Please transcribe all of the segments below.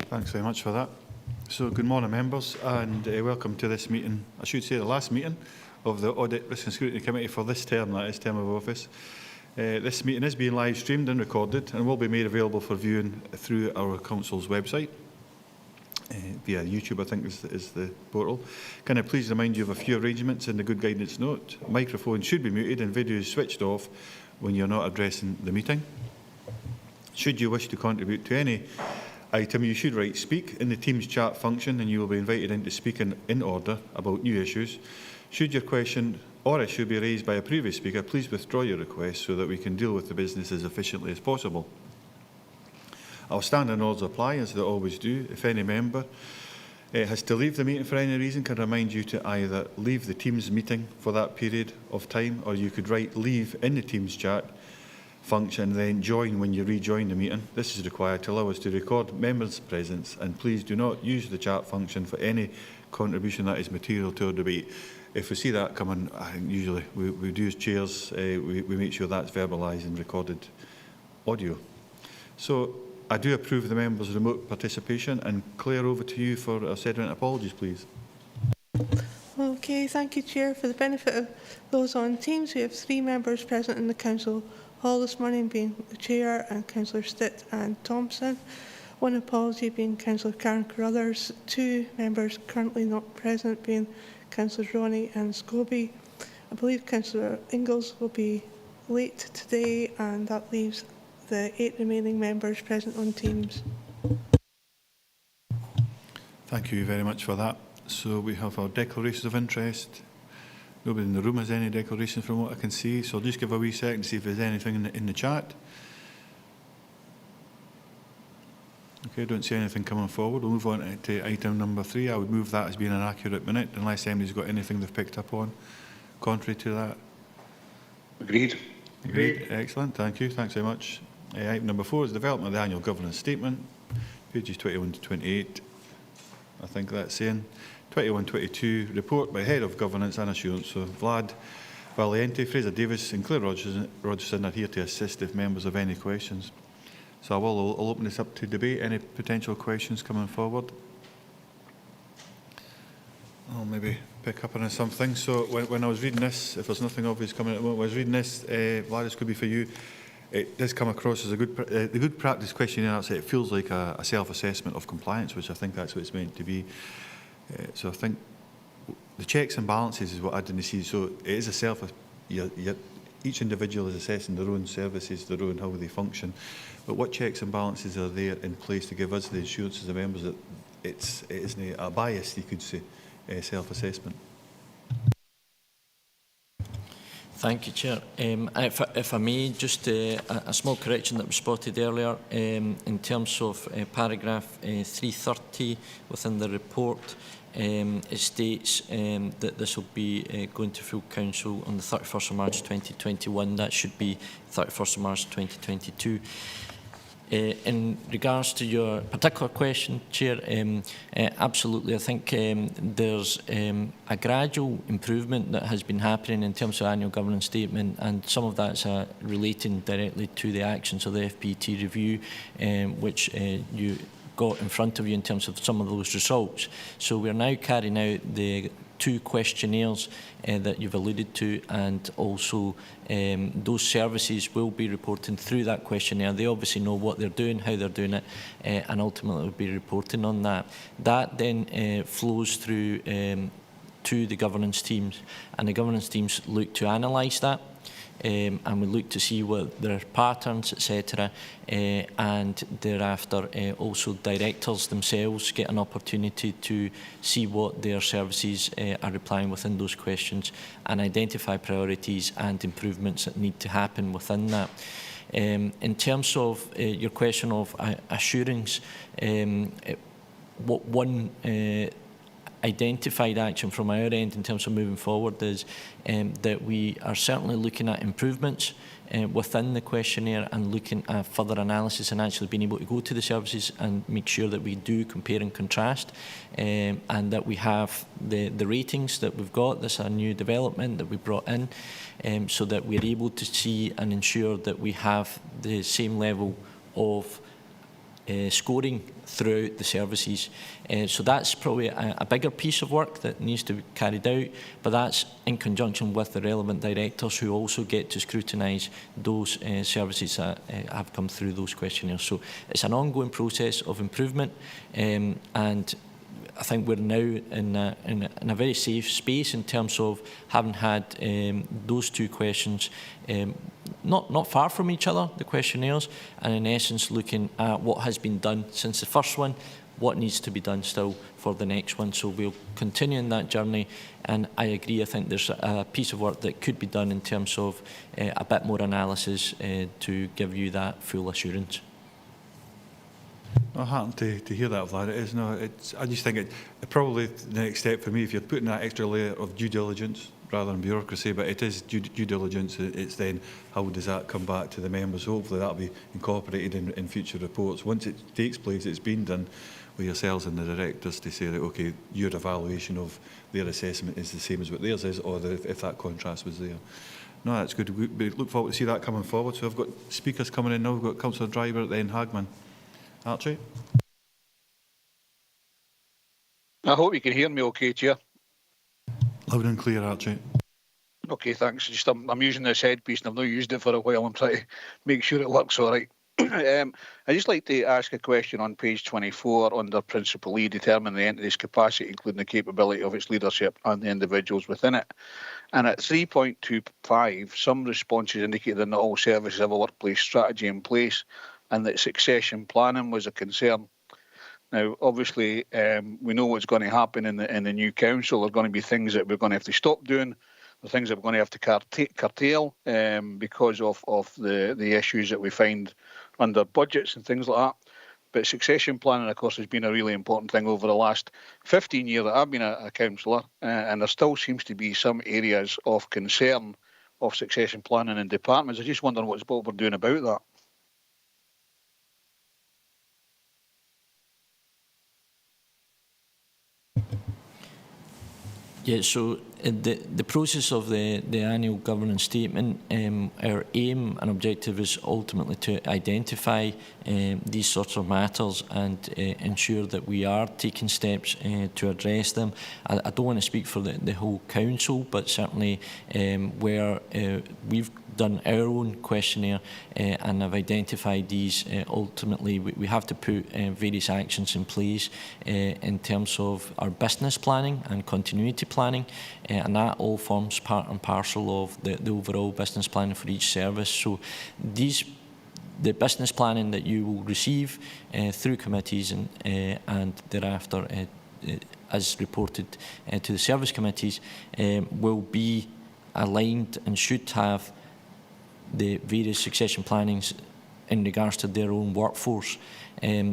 Thanks very much for that. So good morning, members, and welcome to this meeting. I should say the last meeting of the Audit, Risk and Scrutiny Committee for this term, that is, term of office. This meeting is being live streamed and recorded and will be made available for viewing through our Council's website. Via YouTube, I think, is the portal. Can I please remind you of a few arrangements in the Good Guidance note? Microphones should be muted and videos switched off when you're not addressing the meeting. Should you wish to contribute to any item, you should write speak in the Teams chat function and you will be invited in to speak in order about new issues. Should your question or issue be raised by a previous speaker, please withdraw your request so that we can deal with the business as efficiently as possible. Our standing orders apply, as they always do. If any member has to leave the meeting for any reason, can I remind you to either leave the Teams meeting for that period of time, or you could write leave in the Teams chat function and then join when you rejoin the meeting. This is required to allow us to record members' presence, and please do not use the chat function for any contribution that is material to our debate. If we see that coming, usually we do as chairs, we make sure that's verbalised and recorded audio. So I do approve the members' remote participation, and Claire, over to you for a sediment apologies, please. Okay, thank you, Chair. For the benefit of those on Teams, we have 3 members present in the Council Hall this morning, being the Chair and Councillor Stitt and Thompson. One apology being Councillor Karen Carruthers. 2 members currently not present, being Councillors Ronnie and Scobie. I believe Councillor Ingalls will be late today, and that leaves the 8 remaining members present on Teams. Thank you very much for that. So we have our declarations of interest. Nobody in the room has any declarations from what I can see, so I'll just give a wee second to see if there's anything in the chat. Okay, I don't see anything coming forward. We'll move on to item number 3. I would move that as being an accurate minute, unless anybody's got anything they've picked up on contrary to that. Agreed. Agreed. Excellent. Thank you. Thanks very much. Item number 4 is development of the annual governance statement, pages 21 to 28. I think that's saying 21-22 report by Head of Governance and Assurance. So Vlad Valiente, Fraser Davis and Claire Rogerson are here to assist if members have any questions. So I'll open this up to debate. Any potential questions coming forward? I'll maybe pick up on something. So when I was reading this, if there's nothing obvious coming at the moment, when I was reading this, Vlad, this could be for you. It does come across as a the good practice questionnaire. It feels like a self-assessment of compliance, which I think that's what it's meant to be. So I think the checks and balances is what I didn't see. So it is a each individual is assessing their own services, their own how they function. But what checks and balances are there in place to give us the assurance as the members that it isn't a bias, you could say, self-assessment? Thank you, Chair. If I may, just a small correction that was spotted earlier in terms of paragraph 330 within the report. It states that this will be going to full council on the 31st of March 2021. That should be 31st of March 2022. In regards to your particular question, Chair, absolutely. I think there's a gradual improvement that has been happening in terms of annual governance statement, and some of that's relating directly to the actions of the FPT review, which you got in front of you in terms of some of those results. So we're now carrying out the 2 questionnaires that you've alluded to, and also those services will be reporting through that questionnaire. They obviously know what they're doing, how they're doing it, and ultimately will be reporting on that. That then flows through to the governance teams, and the governance teams look to analyse that. And we look to see what there are patterns, etc. And thereafter also directors themselves get an opportunity to see what their services are replying within those questions and identify priorities and improvements that need to happen within that. In terms of your question of assurance, what one identified action from our end in terms of moving forward is that we are certainly looking at improvements within the questionnaire and looking at further analysis and actually being able to go to the services and make sure that we do compare and contrast, and that we have the ratings that we've got. This is a new development that we brought in, so that we're able to see and ensure that we have the same level of scoring throughout the services. So that's probably a bigger piece of work that needs to be carried out, but that's in conjunction with the relevant directors who also get to scrutinise those services that have come through those questionnaires. So it's an ongoing process of improvement, and I think we're now in a very safe space in terms of having had those two questions not far from each other, the questionnaires, and in essence looking at what has been done since the first one, what needs to be done still for the next one. So we'll continue in that journey, and I agree, I think there's a piece of work that could be done in terms of a bit more analysis to give you that full assurance. I'm heartened to hear that, Vlad. It is, no, I just think it probably the next step for me, if you're putting that extra layer of due diligence rather than bureaucracy, but it is due diligence, it's then how does that come back to the members? Hopefully that'll be incorporated in future reports. Once it takes place, it's been done with yourselves and the directors to say that, okay, your evaluation of their assessment is the same as what theirs is, or if that contrast was there. No, that's good. We look forward to see that coming forward. So I've got speakers coming in now. We've got Councillor Driver, then Hagman. Archie? I hope you can hear me okay, Chair. Loud and clear, Archie. Okay, thanks. Just I'm using this headpiece and I've not used it for a while. I'm trying to make sure it works all right. I'd just like to ask a question on page 24 under Principle E, determine the entity's capacity, including the capability of its leadership and the individuals within it. And at 3.25, some responses indicated that not all services have a workplace strategy in place and that succession planning was a concern. Now, obviously, we know what's going to happen in the new council. There are going to be things that we're going to have to stop doing. There are things that we're going to have to curtail because of the issues that we find under budgets and things like that. But succession planning, of course, has been a really important thing over the last 15 years that I've been a councillor, and there still seems to be some areas of concern of succession planning in departments. I just wonder what we're doing about that. Yeah, so the process of the annual governance statement, our aim and objective is ultimately to identify these sorts of matters and ensure that we are taking steps to address them. I don't want to speak for the whole council, but certainly where we've done our own questionnaire and have identified these, ultimately we have to put various actions in place in terms of our business planning and continuity planning, and that all forms part and parcel of the overall business planning for each service. So the business planning that you will receive through committees and thereafter as reported to the service committees will be aligned and should have the various succession plannings in regards to their own workforce.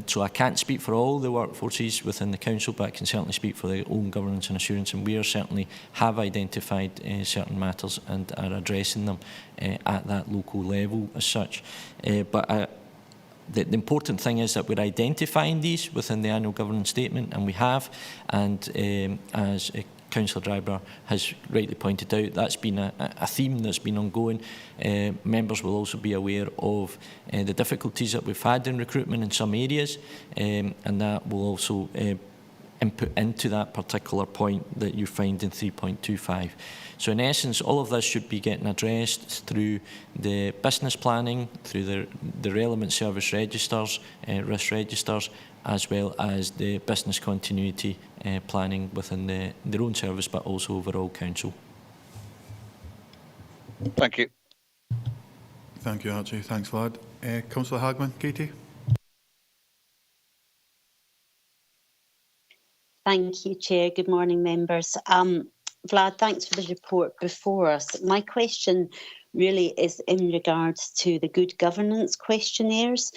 So I can't speak for all the workforces within the council, but I can certainly speak for their own governance and assurance, and we certainly have identified certain matters and are addressing them at that local level as such. But the important thing is that we're identifying these within the annual governance statement, and we have, and as Councillor Driver has rightly pointed out, that's been a theme that's been ongoing. Members will also be aware of the difficulties that we've had in recruitment in some areas, and that will also input into that particular point that you find in 3.25. So in essence, all of this should be getting addressed through the business planning, through the relevant service registers, risk registers, as well as the business continuity planning within their own service, but also overall council. Thank you. Thank you, Archie. Thanks, Vlad. Councillor Hagman, Katie? Thank you, Chair. Good morning, members. Vlad, thanks for the report before us. My question really is in regards to the good governance questionnaires,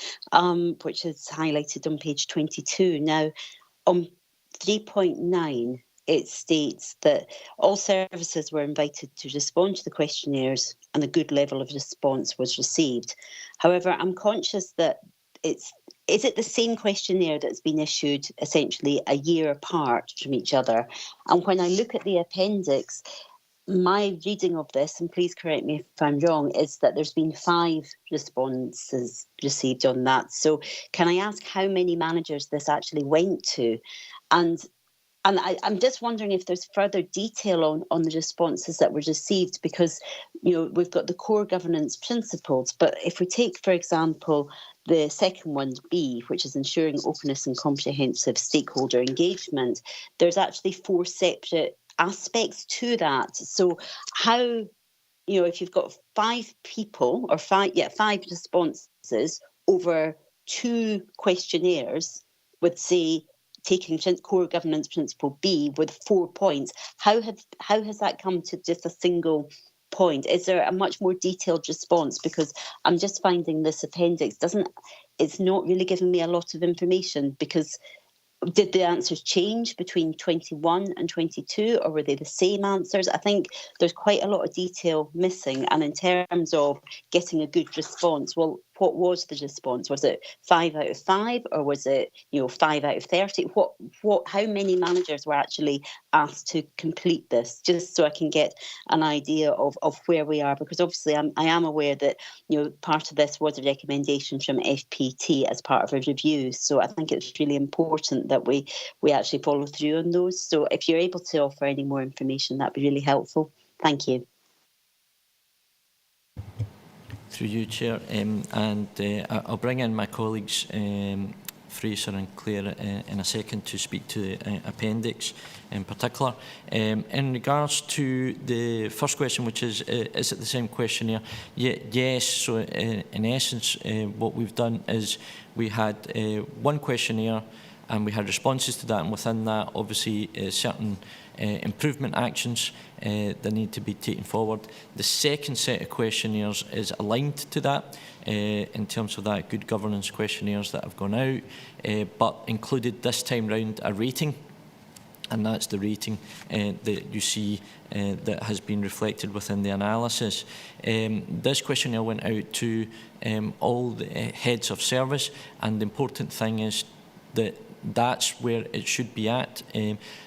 which is highlighted on page 22. Now, on 3.9, it states that all services were invited to respond to the questionnaires and a good level of response was received. However, I'm conscious that is it the same questionnaire that's been issued essentially a year apart from each other? And when I look at the appendix, my reading of this, and please correct me if I'm wrong, is that there's been 5 responses received on that. So can I ask how many managers this actually went to? And I'm just wondering if there's further detail on the responses that were received, because, you know, we've got the core governance principles, but if we take, for example, the second one, B, which is ensuring openness and comprehensive stakeholder engagement, there's actually 4 separate aspects to that. So how, you know, if you've got 5 people or 5 responses over 2 questionnaires with, say, taking core governance principle B with 4 points, how has that come to just a single point? Is there a much more detailed response? Because I'm just finding this appendix it's not really giving me a lot of information, because did the answers change between 21 and 22, or were they the same answers? I think there's quite a lot of detail missing. And in terms of getting a good response, well, what was the response? Was it 5 out of 5, or was it, you know, 5 out of 30? How many managers were actually asked to complete this? Just so I can get an idea of where we are, because obviously I am aware that, you know, part of this was a recommendation from FPT as part of a review. So I think it's really important that we actually follow through on those. So if you're able to offer any more information, that'd be really helpful. Thank you. Through you, Chair, and I'll bring in my colleagues Fraser and Claire in a second to speak to the appendix in particular. In regards to the first question, which is it the same questionnaire? Yes. So in essence, what we've done is we had one questionnaire and we had responses to that, and within that, obviously, certain improvement actions that need to be taken forward. The second set of questionnaires is aligned to that in terms of that good governance questionnaires that have gone out, but included this time round a rating, and that's the rating that you see that has been reflected within the analysis. This questionnaire went out to all the heads of service, and the important thing is that that's where it should be at.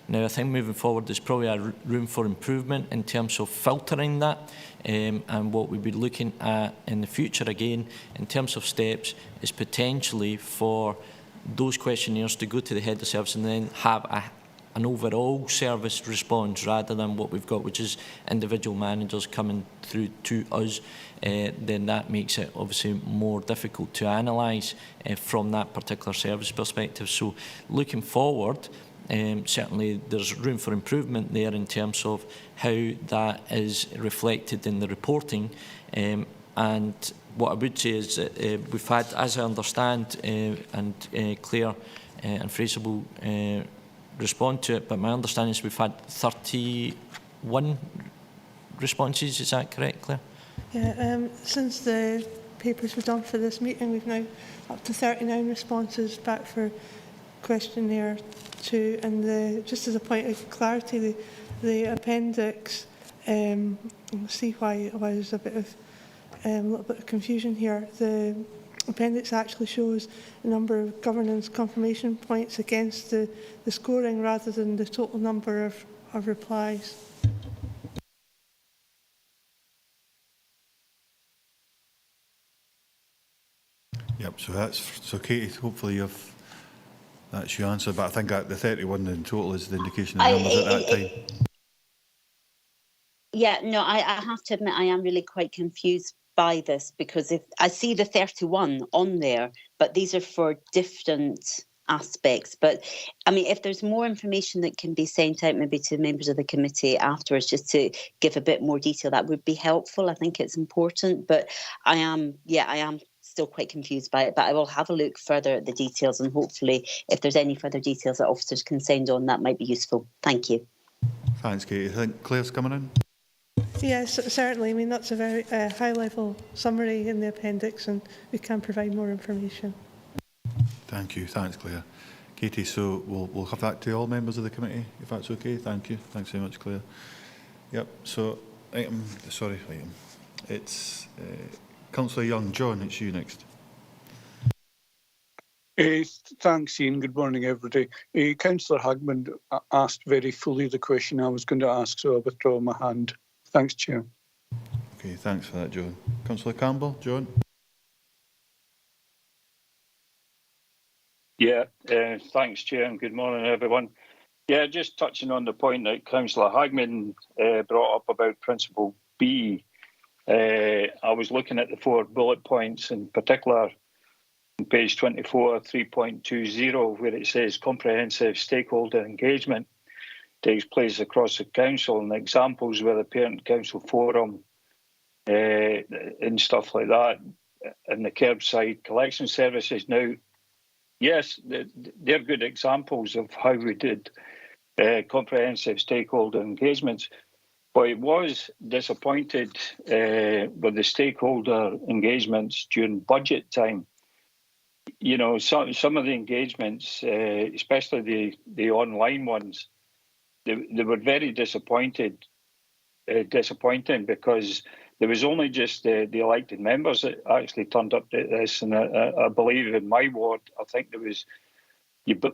Now, I think moving forward, there's probably a room for improvement in terms of filtering that, and what we'll be looking at in the future, again, in terms of steps, is potentially for those questionnaires to go to the head of service and then have an overall service response, rather than what we've got, which is individual managers coming through to us. Then that makes it obviously more difficult to analyse from that particular service perspective. So looking forward, certainly there's room for improvement there in terms of how that is reflected in the reporting. And what I would say is that we've had, as I understand, and Claire and Fraser will respond to it, but my understanding is we've had 31 responses. Is that correct, Claire? Yeah, since the papers were done for this meeting, we've now up to 39 responses back for questionnaire 2. And just as a point of clarity, the appendix, you'll see why there's a little bit of confusion here. The appendix actually shows the number of governance confirmation points against the scoring, rather than the total number of replies. Yep, so Katie, hopefully that's your answer, but I think the 31 in total is the indication of numbers at that time. Yeah, no, I have to admit I am really quite confused by this, because if I see the 31 on there, but these are for different aspects. But I mean, if there's more information that can be sent out maybe to members of the committee afterwards, just to give a bit more detail, that would be helpful. I think it's important, but I am still quite confused by it, but I will have a look further at the details, and hopefully if there's any further details that officers can send on, that might be useful. Thank you. Thanks, Katie. I think Claire's coming in. Yes, certainly. I mean, that's a very high-level summary in the appendix, and we can provide more information. Thank you. Thanks, Claire. Katie, so we'll have that to all members of the committee, if that's okay. Thank you. Thanks very much, Claire. Yep, so it's Councillor Young. John, it's you next. Thanks, Ian. Good morning, everybody. Councillor Hagman asked very fully the question I was going to ask, so I withdraw my hand. Thanks, Chair. Okay, thanks for that, John. Councillor Campbell, John. Yeah, thanks, Chair, and good morning, everyone. Yeah, just touching on the point that Councillor Hagman brought up about Principle B. I was looking at the 4 bullet points, in particular on page 24, 3.20, where it says comprehensive stakeholder engagement takes place across the council, and examples where the parent council forum and stuff like that, and the curbside collection services. Now, yes, they're good examples of how we did comprehensive stakeholder engagements, but it was disappointed with the stakeholder engagements during budget time. You know, some of the engagements, especially the online ones, they were very disappointing because there was only just the elected members that actually turned up to this, and I believe in my ward, I think there was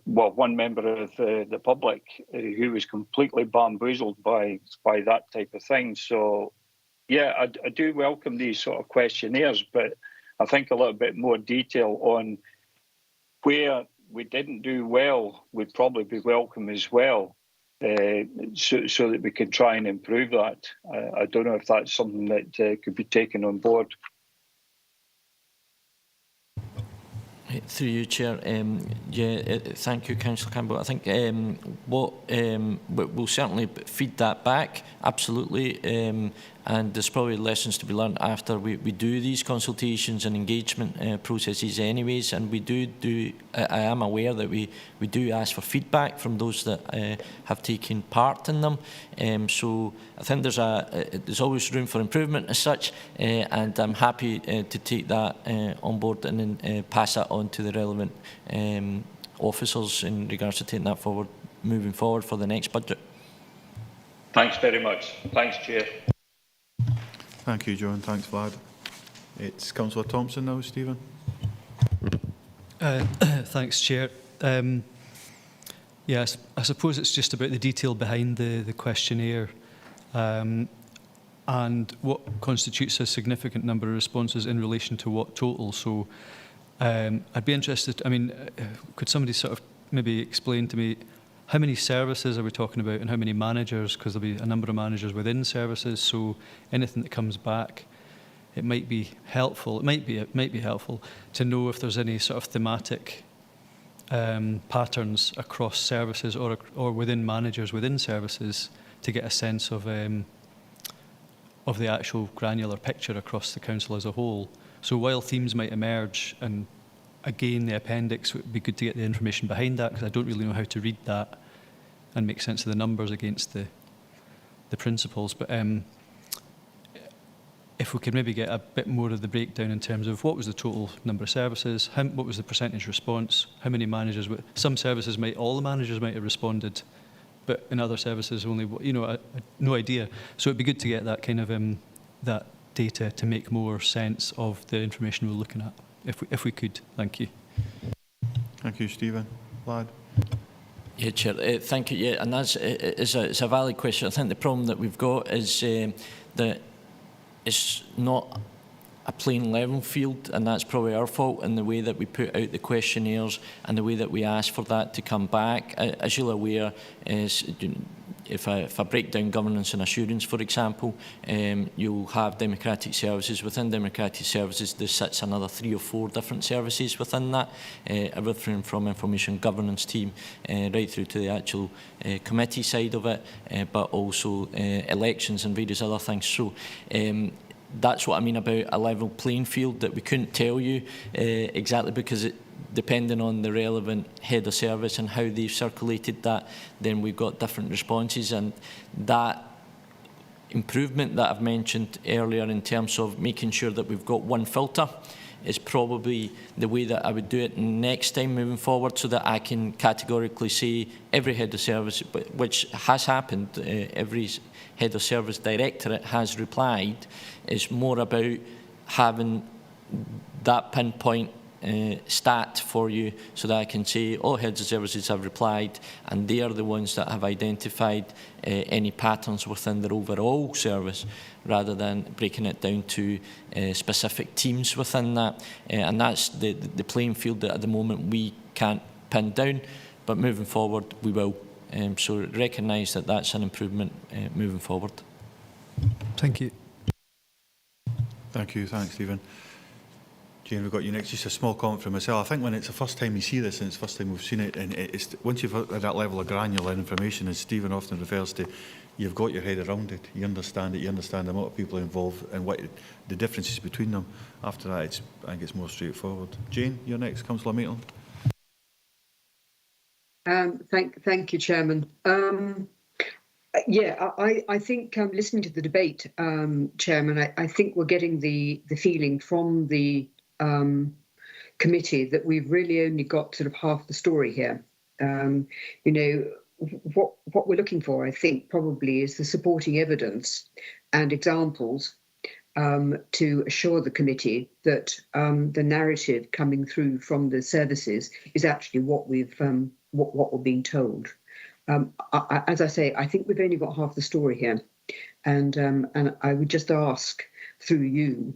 one member of the public who was completely bamboozled by that type of thing. So, yeah, I do welcome these sort of questionnaires, but I think a little bit more detail on where we didn't do well would probably be welcome as well, so that we can try and improve that. I don't know if that's something that could be taken on board. Through you, Chair. Thank you, Councillor Campbell. I think we'll certainly feed that back, absolutely, and there's probably lessons to be learned after we do these consultations and engagement processes anyways, and I am aware that we do ask for feedback from those that have taken part in them, so I think there's always room for improvement as such, and I'm happy to take that on board and then pass that on to the relevant officers in regards to taking that forward, moving forward for the next budget. Thanks very much. Thanks, Chair. Thank you, John. Thanks, Vlad. It's Councillor Thompson now, Stephen. Thanks, Chair. Yes, I suppose it's just about the detail behind the questionnaire and what constitutes a significant number of responses in relation to what total. So I'd be interested, I mean, could somebody sort of maybe explain to me how many services are we talking about and how many managers, because there'll be a number of managers within services, so anything that comes back, it might be helpful, it might be helpful to know if there's any sort of thematic patterns across services or within managers within services to get a sense of the actual granular picture across the council as a whole. So while themes might emerge, and again, the appendix would be good to get the information behind that, because I don't really know how to read that and make sense of the numbers against the principles. But if we could maybe get a bit more of the breakdown in terms of what was the total number of services, what was the percentage response, how many managers, some services all the managers might have responded, but in other services only, no idea. So it'd be good to get that kind of that data to make more sense of the information we're looking at. If we could, thank you. Thank you, Stephen. Vlad. Yeah, Chair. Thank you. Yeah, and it's a valid question. I think the problem that we've got is that it's not a plain level field, and that's probably our fault in the way that we put out the questionnaires and the way that we ask for that to come back. As you're aware, if I break down governance and assurance, for example, you'll have democratic services. Within democratic services, there sits another 3 or 4 different services within that, everything from information governance team right through to the actual committee side of it, but also elections and various other things. So that's what I mean about a level playing field, that we couldn't tell you exactly, because depending on the relevant head of service and how they've circulated that, then we've got different responses. And that improvement that I've mentioned earlier in terms of making sure that we've got one filter is probably the way that I would do it next time moving forward, so that I can categorically say every head of service, which has happened, every head of service directorate has replied, is more about having that pinpoint stat for you so that I can say all heads of services have replied, and they are the ones that have identified any patterns within their overall service, rather than breaking it down to specific teams within that. And that's the playing field that at the moment we can't pin down, but moving forward we will. So recognise that that's an improvement moving forward. Thank you. Thank you. Thanks, Stephen. Jane, we've got you next. Just a small comment from myself. I think when it's the first time you see this and it's the first time we've seen it, and it's once you've had that level of granular information, as Stephen often refers to, you've got your head around it. You understand it. You understand the amount of people involved and what the differences between them. After that, I think it's more straightforward. Jane, you're next. Councillor Maitland. Thank you, Chairman. Yeah, I think listening to the debate, Chairman, I think we're getting the feeling from the committee that we've really only got sort of half the story here. You know, what we're looking for, I think, probably is the supporting evidence and examples to assure the committee that the narrative coming through from the services is actually what we've what we're being told. As I say, I think we've only got half the story here, and I would just ask through you,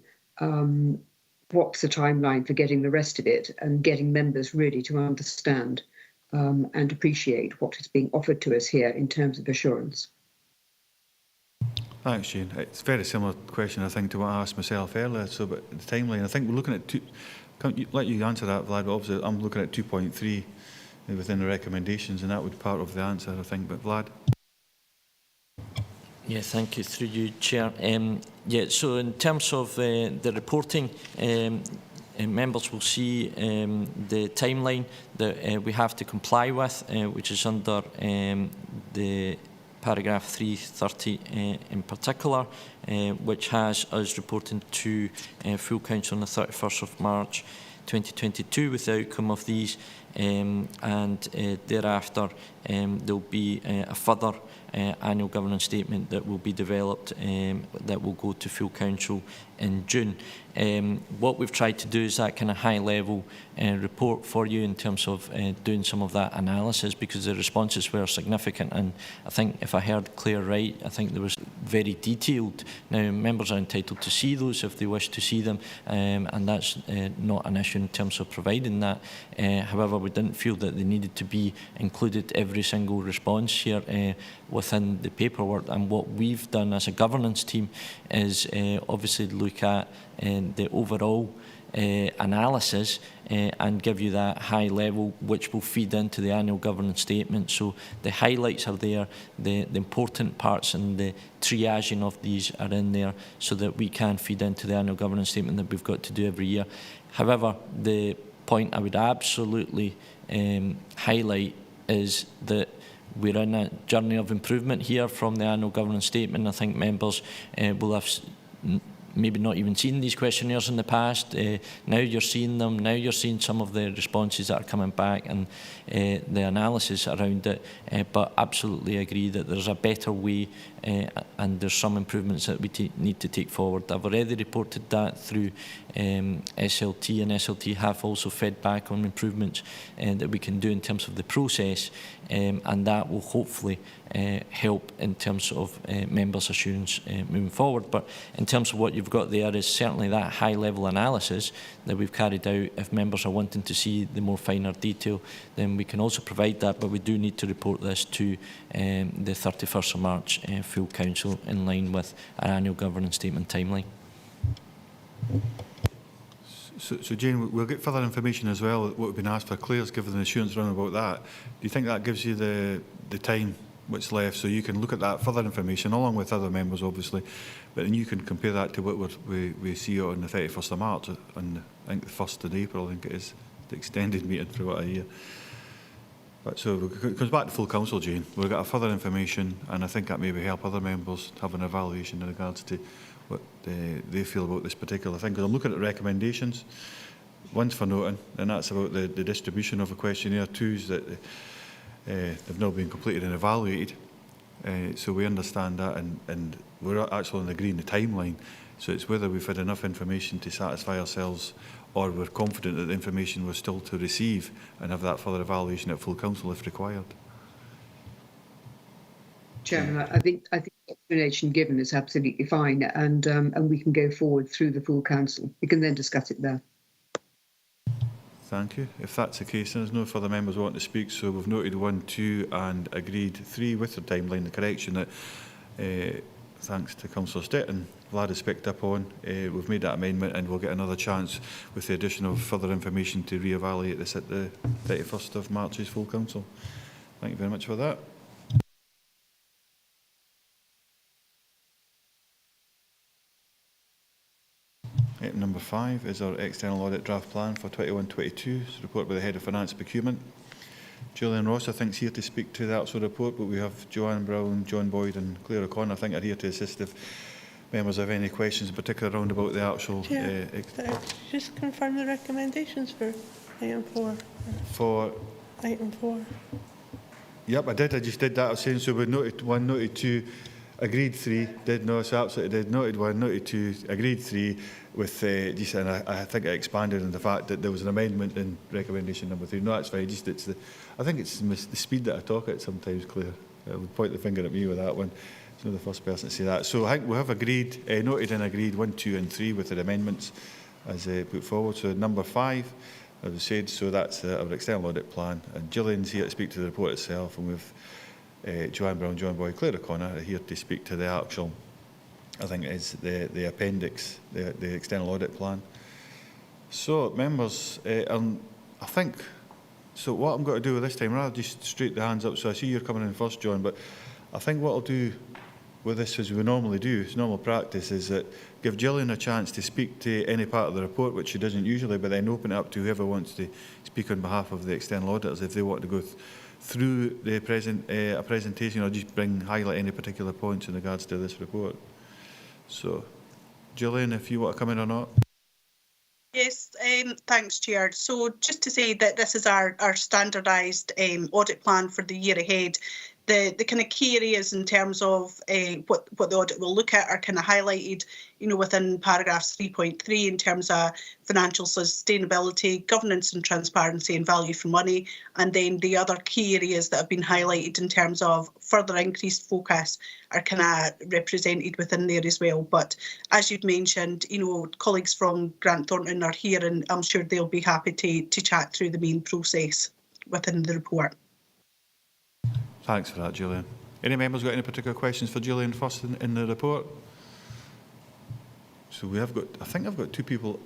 what's the timeline for getting the rest of it and getting members really to understand and appreciate what is being offered to us here in terms of assurance. Thanks, Jane. It's a very similar question, I think, to what I asked myself earlier. So, but the timeline, I think we're looking at let you answer that, Vlad, but obviously I'm looking at 2.3 within the recommendations, and that would be part of the answer, I think. But Vlad? Yeah, thank you. Through you, Chair. Yeah, so in terms of the reporting, members will see the timeline that we have to comply with, which is under the paragraph 330 in particular, which has us reporting to full council on the 31st of March 2022 with the outcome of these, and thereafter there'll be a further annual governance statement that will be developed that will go to full council in June. What we've tried to do is that kind of high level report for you in terms of doing some of that analysis, because the responses were significant, and I think if I heard Claire right, I think there was very detailed. Now members are entitled to see those if they wish to see them, and that's not an issue in terms of providing that. However, we didn't feel that they needed to be included every single response here within the paperwork. And what we've done as a governance team is obviously look at the overall analysis and give you that high level, which will feed into the annual governance statement. So the highlights are there, the important parts and the triaging of these are in there, so that we can feed into the annual governance statement that we've got to do every year. However, the point I would absolutely highlight is that we're in a journey of improvement here from the annual governance statement. I think members will have maybe not even seen these questionnaires in the past. Now you're seeing them, now you're seeing some of the responses that are coming back and the analysis around it, but absolutely agree that there's a better way and there's some improvements that we need to take forward. I've already reported that through SLT, and SLT have also fed back on improvements that we can do in terms of the process, and that will hopefully help in terms of members' assurance moving forward. But in terms of what you've got there is certainly that high level analysis that we've carried out. If members are wanting to see the more finer detail, then we can also provide that, but we do need to report this to the 31st of March full council in line with our annual governance statement timeline. So Jane, we'll get further information as well, what we've been asked for. Claire's given the assurance round about that. Do you think that gives you the time what's left, so you can look at that further information along with other members obviously, but then you can compare that to what we see on the 31st of March and I think the 1st of April, I think it is, the extended meeting for what I hear. But so it comes back to full council, Jane. We'll get further information, and I think that maybe help other members have an evaluation in regards to what they feel about this particular thing. Because I'm looking at recommendations. One's for noting, and that's about the distribution of a questionnaire. Two's that they've now been completed and evaluated. So we understand that, and we're actually agreeing the timeline. So it's whether we've had enough information to satisfy ourselves, or we're confident that the information we're still to receive and have that further evaluation at full council if required. Chairman, I think the explanation given is absolutely fine, and we can go forward through the full council. We can then discuss it there. Thank you. If that's the case, then there's no further members wanting to speak, so we've noted 1, 2 and agreed 3 with the timeline, the correction that, thanks to Councillor Stitt and Vlad has picked up on. We've made that amendment and we'll get another chance with the addition of further information to re-evaluate this at the 31st of March's full council. Thank you very much for that. Item number 5 is our external audit draft plan for 21-22. It's a report by the Head of Finance Procurement. Julian Ross, I think, is here to speak to that sort of report, but we have Joanne Brown, John Boyd and Claire O'Connor, I think, are here to assist if members have any questions, in particular around about the actual... just confirm the recommendations for item 4. For... Item 4. Yep, I did. I just did that. I was saying, so we noted 1, noted 2, agreed 3, did no, so absolutely did, noted 1, noted 2, agreed 3, with just, and I think I expanded on the fact that there was an amendment in recommendation number 3. No, that's fine. Just it's the, I think it's the speed that I talk at sometimes, Claire. I would point the finger at me with that one. It's not the first person to say that. So I think we have agreed, noted and agreed 1, 2 and 3 with the amendments as put forward. So number 5, as I said, so that's our external audit plan. And Gillian's here to speak to the report itself, and we've Joanne Brown, John Boyd, Claire O'Connor are here to speak to the actual, I think it is the appendix, the external audit plan. So members, I think, so what I'm going to do with this time, rather just straight the hands up, so I see you're coming in first, John, but I think what I'll do with this, as we normally do, it's normal practice, is that give Gillian a chance to speak to any part of the report, which she doesn't usually, but then open it up to whoever wants to speak on behalf of the external auditors if they want to go through the a presentation or just highlight any particular points in regards to this report. So, Gillian, if you want to come in or not. Yes, thanks, Chair. So just to say that this is our standardised audit plan for the year ahead. The kind of key areas in terms of what the audit will look at are kind of highlighted, within paragraphs 3.3 in terms of financial sustainability, governance and transparency and value for money. And then the other key areas that have been highlighted in terms of further increased focus are kind of represented within there as well. But as you'd mentioned, colleagues from Grant Thornton are here and I'm sure they'll be happy to chat through the main process within the report. Thanks for that, Gillian. Any members got any particular questions for Gillian first in the report? So we have got, I think I've got 2 people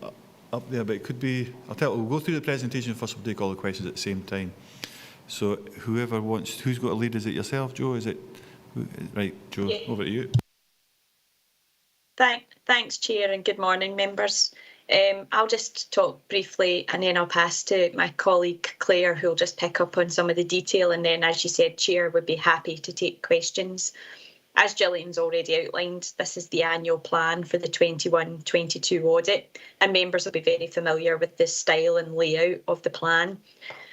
up there, but it could be, we'll go through the presentation first, we'll take all the questions at the same time. So whoever wants, who's got a lead? Is it yourself, Joe? Is it, right, Joe, yeah. Over to you. Thanks, Chair, and good morning, members. I'll just talk briefly and then I'll pass to my colleague Claire, who will just pick up on some of the detail, and then, as you said, Chair, would be happy to take questions. As Gillian's already outlined, this is the annual plan for the 21-22 audit, and members will be very familiar with the style and layout of the plan.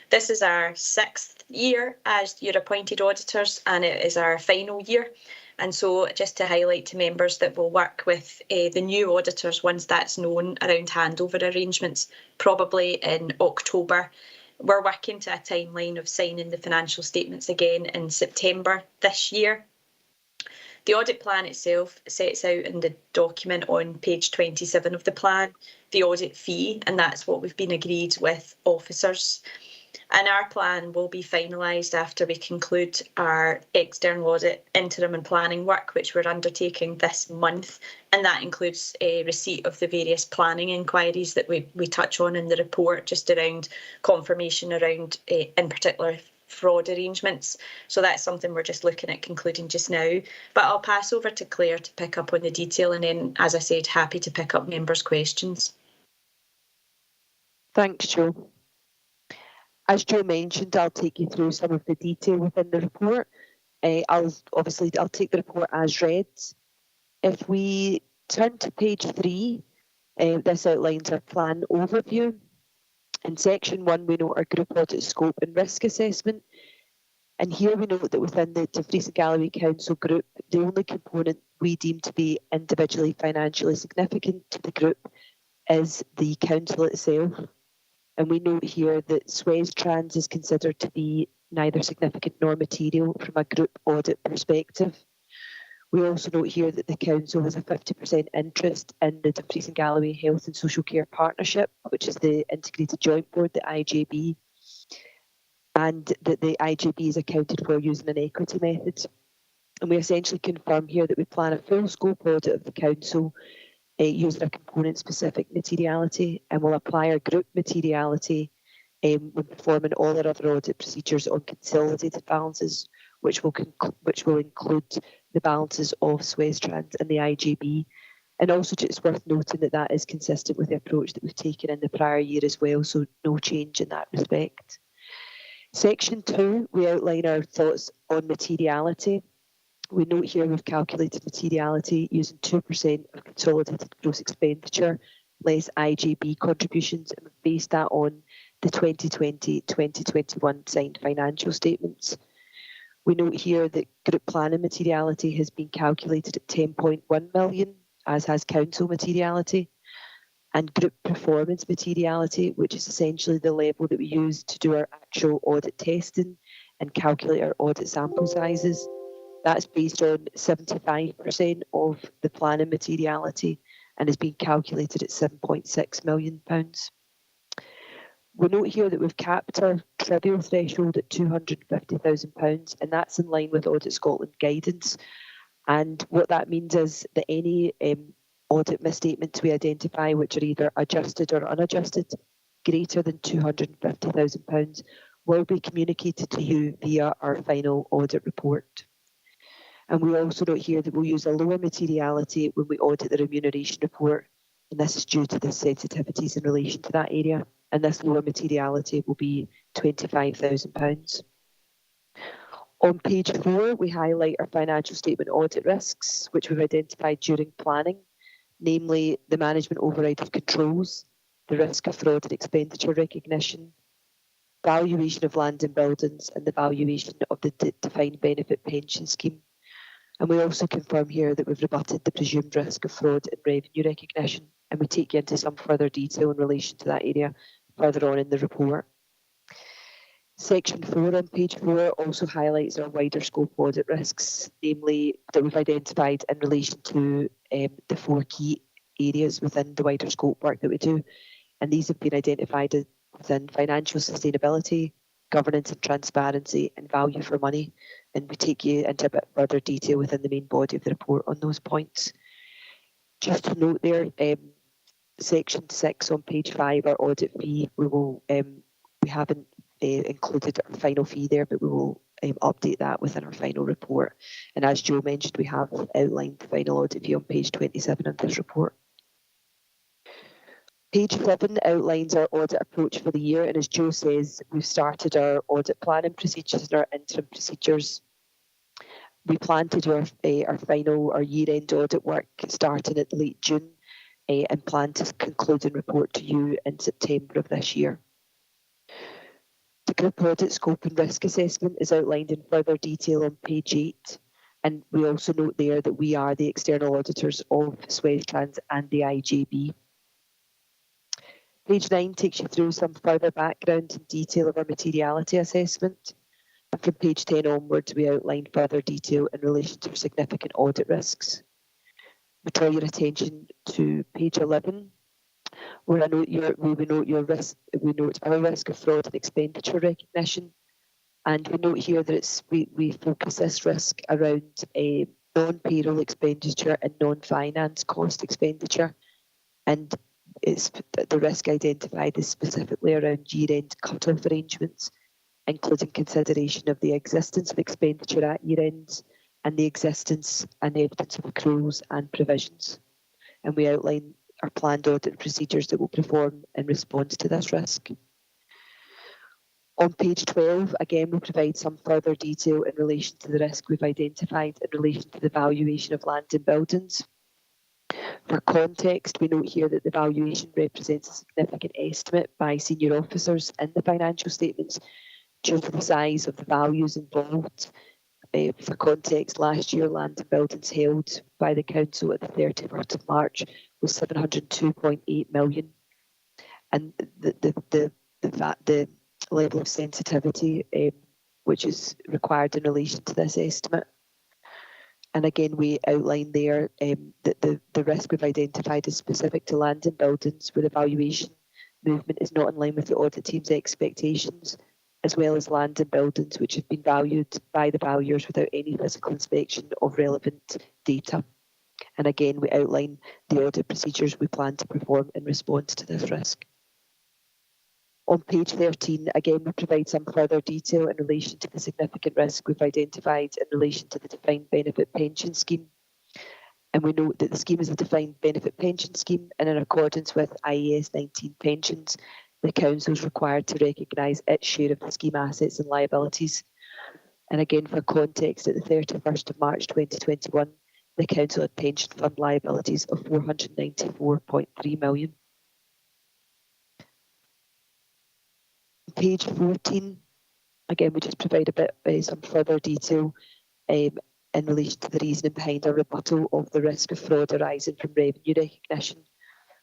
This is our 6th year as your appointed auditors, and it is our final year. And so just to highlight to members that we'll work with the new auditors once that's known around handover arrangements, probably in October. We're working to a timeline of signing the financial statements again in September this year. The audit plan itself sets out in the document on page 27 of the plan, the audit fee, and that's what we've been agreed with officers. And our plan will be finalised after we conclude our external audit interim and planning work, which we're undertaking this month. And that includes a receipt of the various planning inquiries that we touch on in the report, just around confirmation around, in particular, fraud arrangements. So that's something we're just looking at concluding just now. But I'll pass over to Claire to pick up on the detail, and then, as I said, happy to pick up members' questions. Thanks, Joe. As Joe mentioned, I'll take you through some of the detail within the report. I'll take the report as read. If we turn to page 3, this outlines our plan overview. In section 1, we note our group audit scope and risk assessment. And here we note that within the Dumfries and Galloway Council group, the only component we deem to be individually financially significant to the group is the council itself. And we note here that Suez Trans is considered to be neither significant nor material from a group audit perspective. We also note here that the council has a 50% interest in the Dumfries and Galloway Health and Social Care Partnership, which is the integrated joint board, the IJB, and that the IJB is accounted for using an equity method. And we essentially confirm here that we plan a full scope audit of the council using a component-specific materiality, and will apply our group materiality when performing all our other audit procedures on consolidated balances, which will include the balances of Suez Trans and the IJB. And also, it's worth noting that that is consistent with the approach that we've taken in the prior year as well, so no change in that respect. Section 2, we outline our thoughts on materiality. We note here we've calculated materiality using 2% of consolidated gross expenditure less IJB contributions, and we've based that on the 2020-2021 signed financial statements. We note here that group planning materiality has been calculated at 10.1 million, as has council materiality, and group performance materiality, which is essentially the level that we use to do our actual audit testing and calculate our audit sample sizes. That's based on 75% of the planning materiality and has been calculated at £7.6 million. We note here that we've capped our trivial threshold at £250,000, and that's in line with Audit Scotland guidance. And what that means is that any audit misstatements we identify, which are either adjusted or unadjusted, greater than £250,000, will be communicated to you via our final audit report. And we also note here that we'll use a lower materiality when we audit the remuneration report, and this is due to the sensitivities in relation to that area, and this lower materiality will be £25,000. On page 4, we highlight our financial statement audit risks, which we've identified during planning, namely the management override of controls, the risk of fraud and expenditure recognition, valuation of land and buildings, and the valuation of the defined benefit pension scheme. And we also confirm here that we've rebutted the presumed risk of fraud and revenue recognition, and we take you into some further detail in relation to that area further on in the report. Section 4 on page 4 also highlights our wider scope audit risks, namely that we've identified in relation to the 4 key areas within the wider scope work that we do. And these have been identified within financial sustainability, governance and transparency, and value for money. And we take you into a bit further detail within the main body of the report on those points. Just to note there, section 6 on page 5, our audit fee, we haven't included our final fee there, but we will update that within our final report. And as Joe mentioned, we have outlined the final audit fee on page 27 of this report. Page 7 outlines our audit approach for the year, and as Joe says, we've started our audit planning procedures and our interim procedures. We plan to do our year-end audit work starting at late June and plan to conclude and report to you in September of this year. The group audit scope and risk assessment is outlined in further detail on page 8, and we also note there that we are the external auditors of Suez Trans and the IJB. Page 9 takes you through some further background and detail of our materiality assessment. And from page 10 onwards, we outline further detail in relation to significant audit risks. We draw your attention to page 11, where we note our risk of fraud and expenditure recognition. And we note here that we focus this risk around non-payroll expenditure and non-finance cost expenditure. And the risk identified is specifically around year-end cut-off arrangements, including consideration of the existence of expenditure at year-ends and the existence and evidence of accruals and provisions. And we outline our planned audit procedures that we'll perform in response to this risk. On page 12, again, we provide some further detail in relation to the risk we've identified in relation to the valuation of land and buildings. For context, we note here that the valuation represents a significant estimate by senior officers in the financial statements due to the size of the values involved. For context, last year land and buildings held by the Council at the 31st of March was 702.8 million. And the level of sensitivity which is required in relation to this estimate. And again, we outline there that the risk we've identified is specific to land and buildings where the valuation movement is not in line with the audit team's expectations, as well as land and buildings which have been valued by the valuers without any physical inspection of relevant data. And again, we outline the audit procedures we plan to perform in response to this risk. On page 13, again, we provide some further detail in relation to the significant risk we've identified in relation to the defined benefit pension scheme. And we note that the scheme is a defined benefit pension scheme, and in accordance with IAS 19 pensions, the Council is required to recognise its share of the scheme assets and liabilities. And again, for context, at the 31st of March 2021, the Council had pension fund liabilities of 494.3 million. Page 14, again, we just provide a bit some further detail in relation to the reasoning behind our rebuttal of the risk of fraud arising from revenue recognition.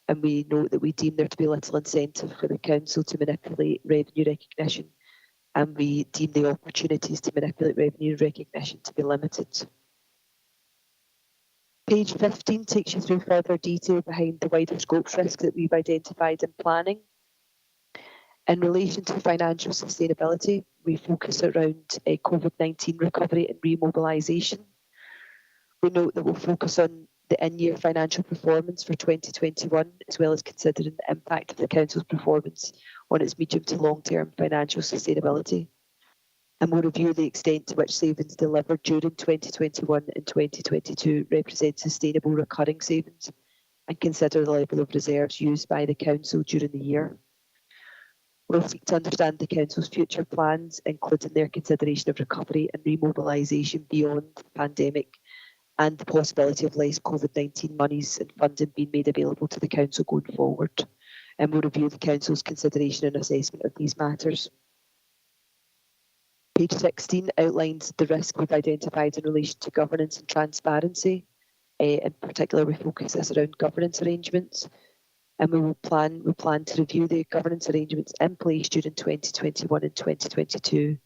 And we note that we deem there to be little incentive for the Council to manipulate revenue recognition, and we deem the opportunities to manipulate revenue recognition to be limited. Page 15 takes you through further detail behind the wider scopes risk that we've identified in planning. In relation to financial sustainability, we focus around COVID-19 recovery and remobilisation. We note that we'll focus on the in-year financial performance for 2021, as well as considering the impact of the Council's performance on its medium to long-term financial sustainability. And we'll review the extent to which savings delivered during 2021 and 2022 represent sustainable recurring savings, and consider the level of reserves used by the Council during the year. We'll seek to understand the Council's future plans, including their consideration of recovery and remobilisation beyond the pandemic, and the possibility of less COVID-19 monies and funding being made available to the Council going forward. And we'll review the Council's consideration and assessment of these matters. Page 16 outlines the risk we've identified in relation to governance and transparency. In particular, we focus this around governance arrangements. And we plan to review the governance arrangements in place during 2021 and 2022,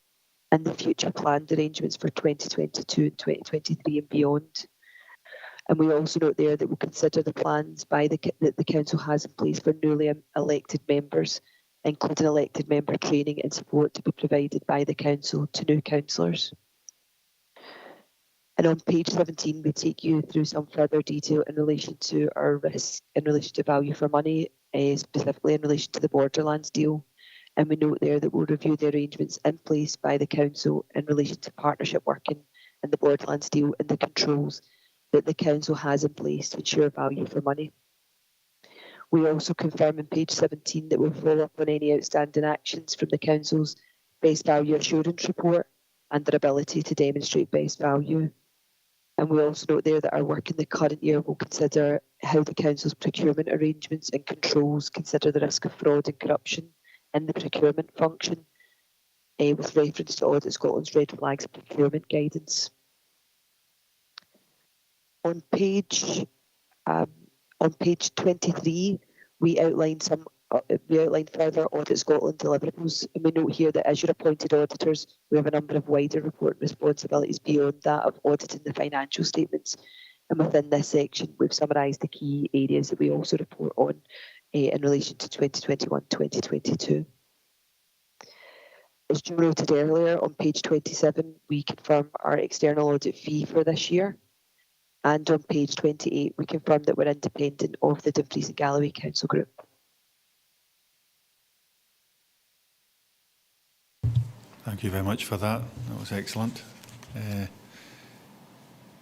and the future planned arrangements for 2022 and 2023 and beyond. And we also note there that we'll consider the plans that the Council has in place for newly elected members, including elected member training and support to be provided by the Council to new councillors. And on page 17, we take you through some further detail in relation to our risk, in relation to value for money, specifically in relation to the Borderlands deal. And we note there that we'll review the arrangements in place by the Council in relation to partnership working and the Borderlands deal, and the controls that the Council has in place to ensure value for money. We also confirm on page 17 that we'll follow up on any outstanding actions from the Council's Best Value Assurance Report and their ability to demonstrate best value. And we also note there that our work in the current year will consider how the Council's procurement arrangements and controls consider the risk of fraud and corruption in the procurement function, with reference to Audit Scotland's red flags procurement guidance. On page 23, we outline further Audit Scotland deliverables, and we note here that as your appointed auditors, we have a number of wider report responsibilities beyond that of auditing the financial statements. And within this section, we've summarised the key areas that we also report on in relation to 2021-2022. As Joe noted earlier, on page 27, we confirm our external audit fee for this year. And on page 28, we confirm that we're independent of the Dumfries and Galloway Council Group. Thank you very much for that. That was excellent.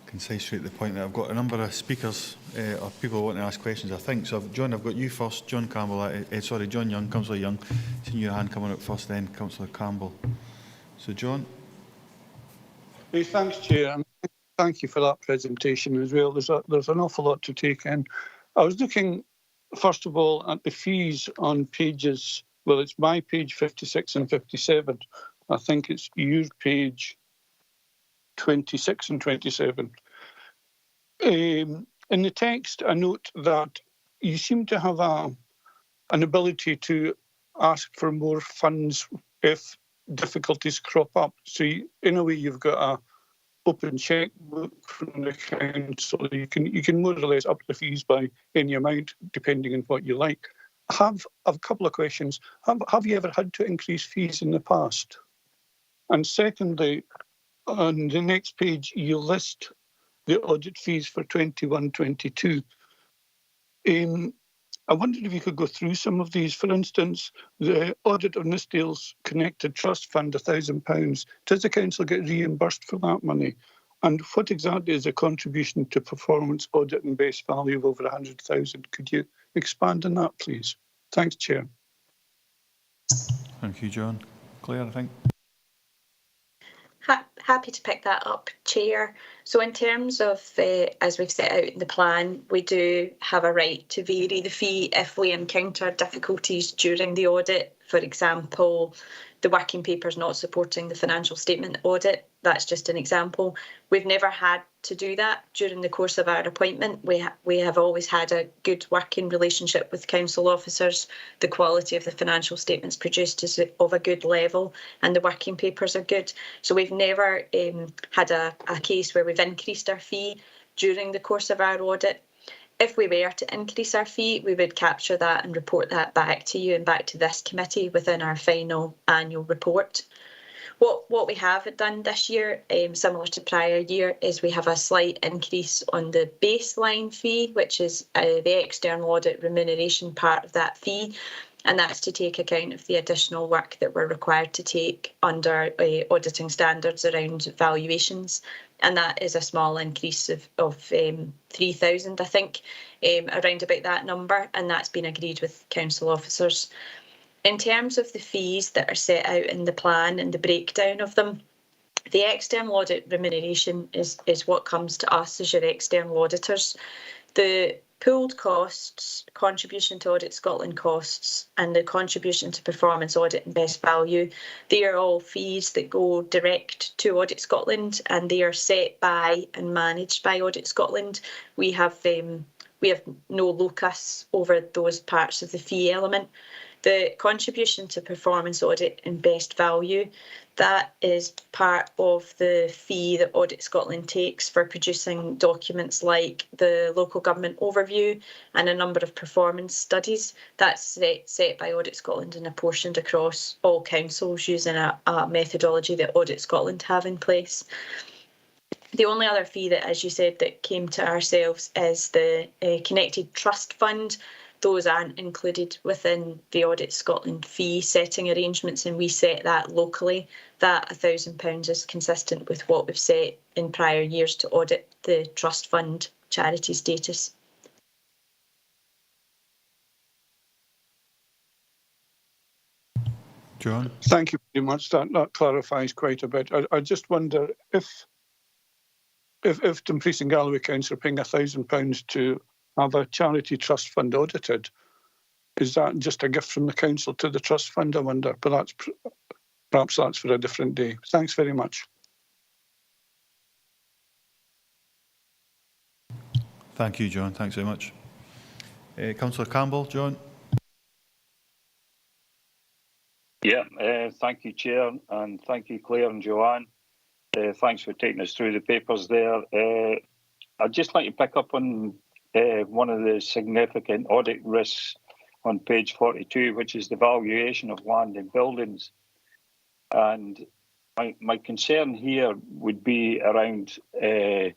Concise straight to the point. That I've got a number of speakers or people wanting to ask questions, I think. So, John, I've got you first. John Campbell, John Young, Councillor Young. Seen your hand coming up first, then Councillor Campbell. So, John. Hey, thanks, Chair. And thank you for that presentation as well. There's an awful lot to take in. I was looking, first of all, at the fees on pages, well, it's my page 56 and 57. I think it's your page 26 and 27. In the text, I note that you seem to have an ability to ask for more funds if difficulties crop up. So in a way, you've got a open checkbook from the council. You can more or less up the fees by any amount, depending on what you like. Have a couple of questions. Have you ever had to increase fees in the past? And secondly, on the next page, you list the audit fees for 21-22. I wondered if you could go through some of these. For instance, the audit on this deal's connected trust fund, £1,000. Does the council get reimbursed for that money? And what exactly is the contribution to performance audit and base value of over 100,000? Could you expand on that, please? Thanks, Chair. Thank you, John. Claire, I think. Happy to pick that up, Chair. So in terms of, as we've set out in the plan, we do have a right to vary the fee if we encounter difficulties during the audit. For example, the working papers not supporting the financial statement audit. That's just an example. We've never had to do that during the course of our appointment. We have always had a good working relationship with council officers. The quality of the financial statements produced is of a good level and the working papers are good. So we've never had a case where we've increased our fee during the course of our audit. If we were to increase our fee, we would capture that and report that back to you and back to this committee within our final annual report. What we have done this year, similar to prior year, is we have a slight increase on the baseline fee, which is the external audit remuneration part of that fee. And that's to take account of the additional work that we're required to take under auditing standards around valuations. And that is a small increase of 3,000, I think, around about that number. And that's been agreed with council officers. In terms of the fees that are set out in the plan and the breakdown of them, the external audit remuneration is what comes to us as your external auditors. The pooled costs, contribution to Audit Scotland costs, and the contribution to performance audit and best value, they are all fees that go direct to Audit Scotland and they are set by and managed by Audit Scotland. We have no locus over those parts of the fee element. The contribution to performance audit and best value, that is part of the fee that Audit Scotland takes for producing documents like the local government overview and a number of performance studies. That's set by Audit Scotland and apportioned across all councils using a methodology that Audit Scotland have in place. The only other fee that, as you said, that came to ourselves is the Connected Trust Fund. Those aren't included within the Audit Scotland fee setting arrangements, and we set that locally. That £1,000 is consistent with what we've set in prior years to audit the trust fund charity status. John? Thank you very much. That clarifies quite a bit. I just wonder if Dumfries and Galloway Council are paying £1,000 to have a charity trust fund audited, is that just a gift from the council to the trust fund, I wonder? But perhaps that's for a different day. Thanks very much. Thank you, John. Thanks very much. Councillor Campbell, John? Yeah, thank you, Chair, and thank you, Claire and Joanne. Thanks for taking us through the papers there. I'd just like to pick up on one of the significant audit risks on page 42, which is the valuation of land and buildings. And my concern here would be around, the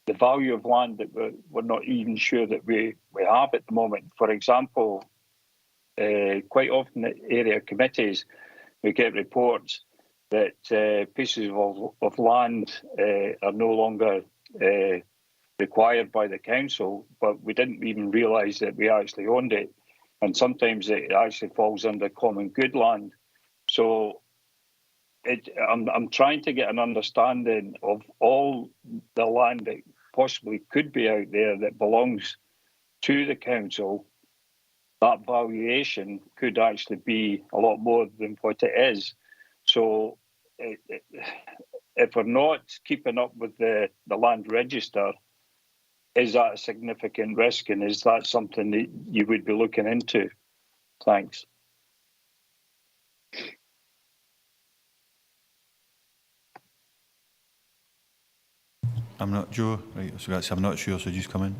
value of land that we're not even sure that we have at the moment. For example, quite often at area committees, we get reports that pieces of land are no longer required by the council, but we didn't even realise that we actually owned it. And sometimes it actually falls under common good land. So I'm trying to get an understanding of all the land that possibly could be out there that belongs to the council. That valuation could actually be a lot more than what it is. So if we're not keeping up with the land register, is that a significant risk, and is that something that you would be looking into? Thanks. I'm not Joe. Right, so that's, I'm not sure, so just come in.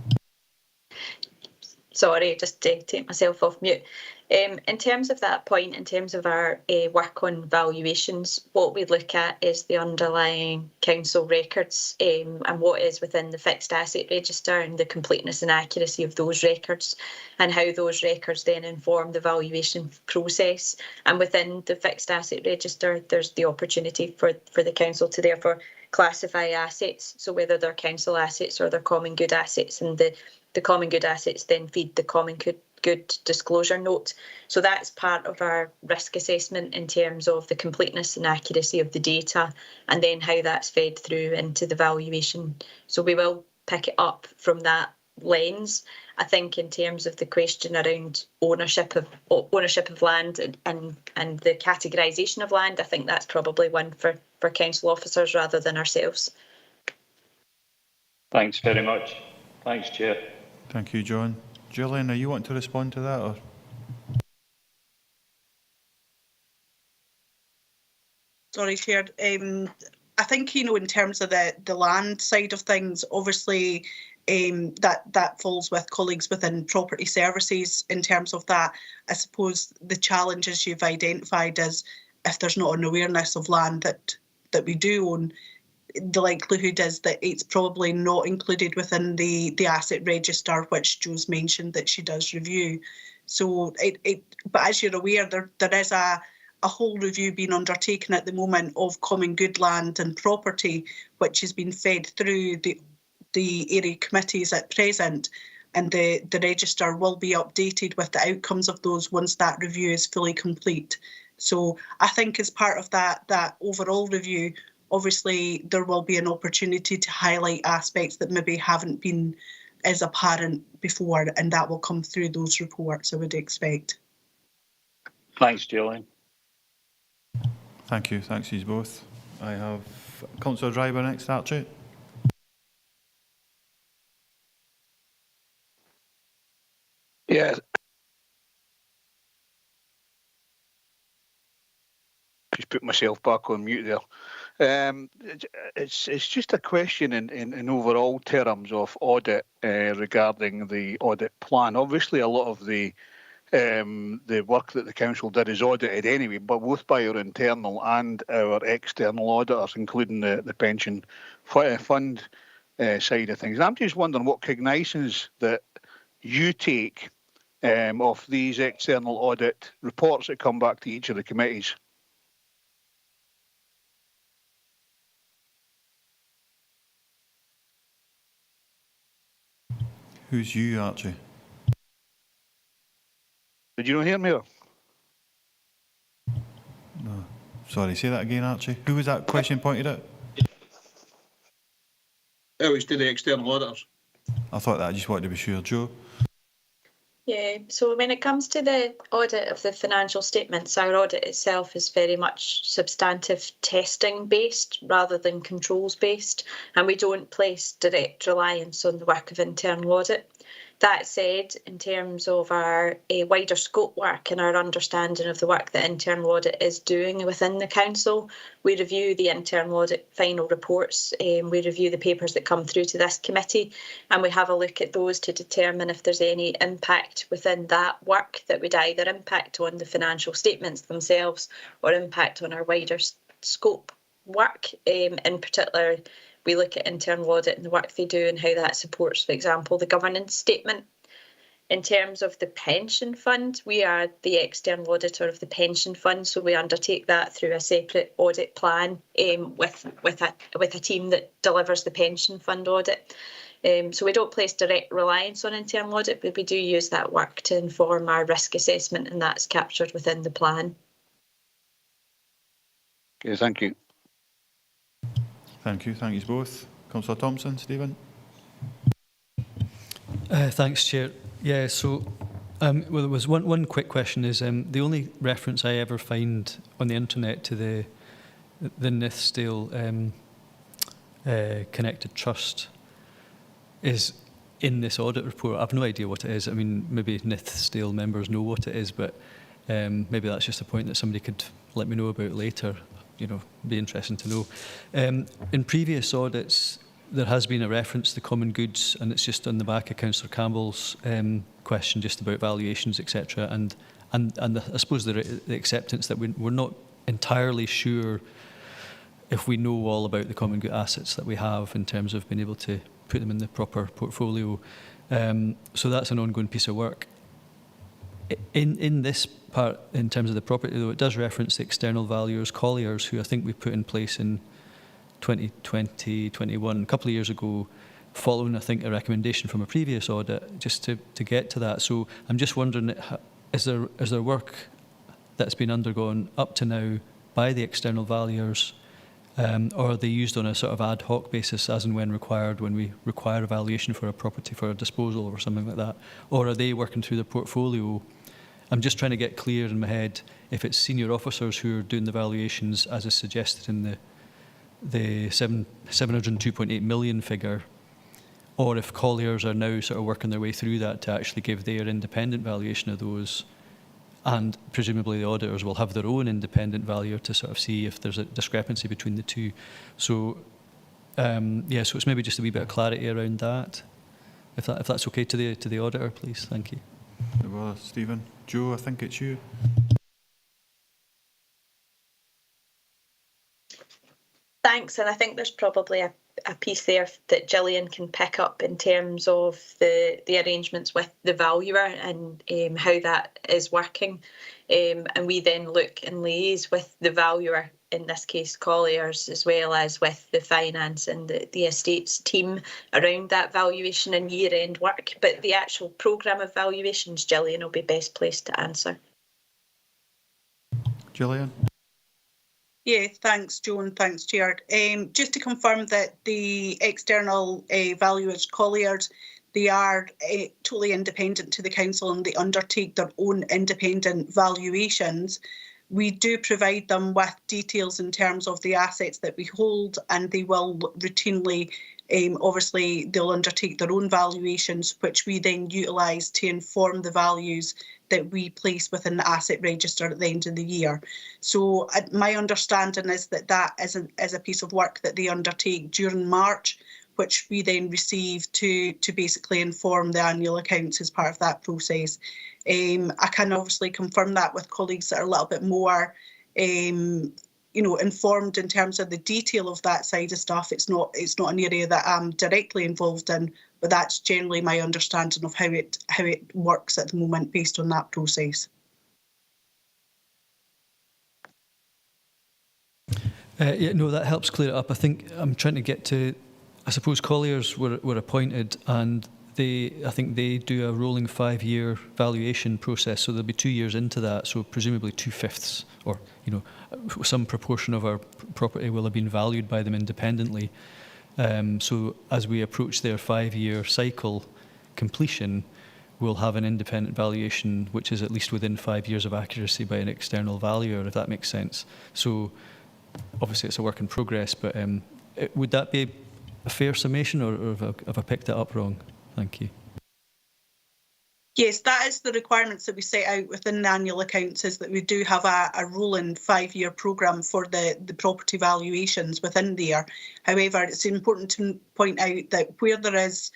Sorry, just to take myself off mute. In terms of that point, in terms of our work on valuations, what we look at is the underlying council records and what is within the fixed asset register and the completeness and accuracy of those records, and how those records then inform the valuation process. And within the fixed asset register, there's the opportunity for the council to therefore classify assets, so whether they're council assets or they're common good assets, and the common good assets then feed the common good disclosure note. So that's part of our risk assessment in terms of the completeness and accuracy of the data, and then how that's fed through into the valuation. So we will pick it up from that lens. I think in terms of the question around ownership of land and the categorisation of land, I think that's probably one for council officers rather than ourselves. Thanks very much. Thanks, Chair. Thank you, John. Gillian, are you wanting to respond to that? Or? Sorry, Chair. I think, in terms of the land side of things, obviously that falls with colleagues within property services. In terms of that, I suppose the challenges you've identified is if there's not an awareness of land that we do own, the likelihood is that it's probably not included within the asset register, which Jo's mentioned that she does review. So, but as you're aware, there is a whole review being undertaken at the moment of common good land and property, which has been fed through the area committees at present, and the register will be updated with the outcomes of those once that review is fully complete. So I think as part of that overall review, obviously there will be an opportunity to highlight aspects that maybe haven't been as apparent before, and that will come through those reports, I would expect. Thanks, Gillian. Thank you. Thanks, you both. I have Councillor Driver next, Archie. Yeah. Just put myself back on mute there. It's just a question in overall terms of audit regarding the audit plan. Obviously, a lot of the work that the council did is audited anyway, but both by our internal and our external auditors, including the pension fund side of things. And I'm just wondering what cognizance that you take of these external audit reports that come back to each of the committees. Who's you, Archie? Did you not hear me? Or? No. Sorry, say that again, Archie. Who was that question pointed at? It was to the external auditors. I thought that. I just wanted to be sure. Joe? Yeah, so when it comes to the audit of the financial statements, our audit itself is very much substantive testing based rather than controls based, and we don't place direct reliance on the work of internal audit. That said, in terms of our wider scope work and our understanding of the work that internal audit is doing within the council, we review the internal audit final reports, we review the papers that come through to this committee, and we have a look at those to determine if there's any impact within that work that would either impact on the financial statements themselves or impact on our wider scope work. In particular, we look at internal audit and the work they do and how that supports, for example, the governance statement. In terms of the pension fund, we are the external auditor of the pension fund, so we undertake that through a separate audit plan with a team that delivers the pension fund audit. So we don't place direct reliance on internal audit, but we do use that work to inform our risk assessment, and that's captured within the plan. Okay, thank you. Thank you. Thank you both. Councillor Thompson, Stephen. Thanks, Chair. Yeah, so well, there was one quick question is the only reference I ever find on the internet to the Nithsdale connected trust is in this audit report. I've no idea what it is. I mean, maybe Nithsdale members know what it is, but maybe that's just a point that somebody could let me know about later. You know, be interesting to know. In previous audits, there has been a reference to common goods, and it's just on the back of Councillor Campbell's question just about valuations, etc. And I suppose the acceptance that we're not entirely sure if we know all about the common good assets that we have in terms of being able to put them in the proper portfolio. So that's an ongoing piece of work. In this part, in terms of the property, though, it does reference the external valuers, Colliers, who I think we put in place in 2020, 21, a couple of years ago, following, I think, a recommendation from a previous audit, just to get to that. So I'm just wondering, is there work that's been undergone up to now by the external valuers, or are they used on a sort of ad hoc basis as and when required, when we require a valuation for a property for a disposal or something like that? Or are they working through the portfolio? I'm just trying to get clear in my head if it's senior officers who are doing the valuations, as is suggested in the 702.8 million figure, or if Colliers are now sort of working their way through that to actually give their independent valuation of those. And presumably the auditors will have their own independent valuer to sort of see if there's a discrepancy between the two. So, yeah, so it's maybe just a wee bit of clarity around that. If that's okay to the auditor, please. Thank you. Well, Stephen. Joe, I think it's you. Thanks, and I think there's probably a piece there that Gillian can pick up in terms of the arrangements with the valuer and how that is working. And we then look and liaise with the valuer, in this case Colliers, as well as with the finance and the estates team around that valuation and year-end work. But the actual programme of valuations, Gillian will be best placed to answer. Gillian? Yeah, thanks, Joan. Thanks, Chair. Just to confirm that the external valuers, Colliers, they are totally independent to the council and they undertake their own independent valuations. We do provide them with details in terms of the assets that we hold, and they will routinely, obviously, they'll undertake their own valuations, which we then utilise to inform the values that we place within the asset register at the end of the year. So my understanding is that is a piece of work that they undertake during March, which we then receive to basically inform the annual accounts as part of that process. I can obviously confirm that with colleagues that are a little bit more informed in terms of the detail of that side of stuff. It's not an area that I'm directly involved in, but that's generally my understanding of how it works at the moment based on that process. Yeah, no, that helps clear it up. I think I'm trying to get to, I suppose Colliers were appointed, and I think they do a rolling 5-year valuation process, so they'll be 2 years into that, so presumably 2/5 or some proportion of our property will have been valued by them independently. So as we approach their 5-year cycle completion, we'll have an independent valuation which is at least within 5 years of accuracy by an external valuer, if that makes sense. So obviously it's a work in progress, but would that be a fair summation, or have I picked it up wrong? Thank you. Yes, that is the requirements that we set out within the annual accounts, is that we do have a rolling 5-year programme for the property valuations within there. However, it's important to point out that where there is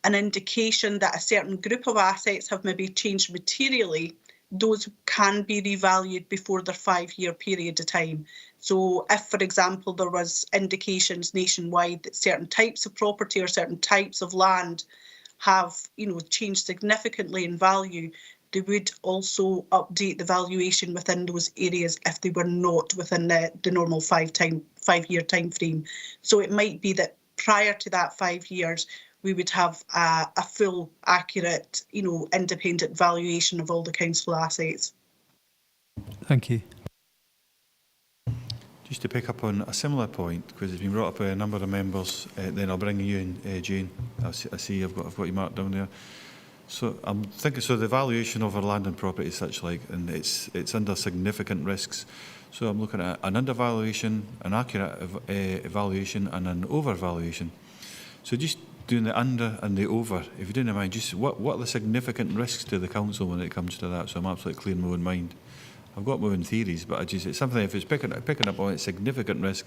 an indication that a certain group of assets have maybe changed materially, those can be revalued before their 5-year period of time. So if, for example, there was indications nationwide that certain types of property or certain types of land have, changed significantly in value, they would also update the valuation within those areas if they were not within the normal 5-year time frame. So it might be that prior to that 5 years, we would have a full, accurate, independent valuation of all the council assets. Thank you. Just to pick up on a similar point, because it's been brought up by a number of members, then I'll bring you in, Jane. I see I've got you marked down there. So I'm thinking, so the valuation of our land and property is such and it's under significant risks. So I'm looking at an undervaluation, an accurate evaluation and an overvaluation. So just doing the under and the over, if you don't mind, just what are the significant risks to the council when it comes to that? So I'm absolutely clear in my own mind. I've got my own theories, but it's something, if it's picking up on its significant risk,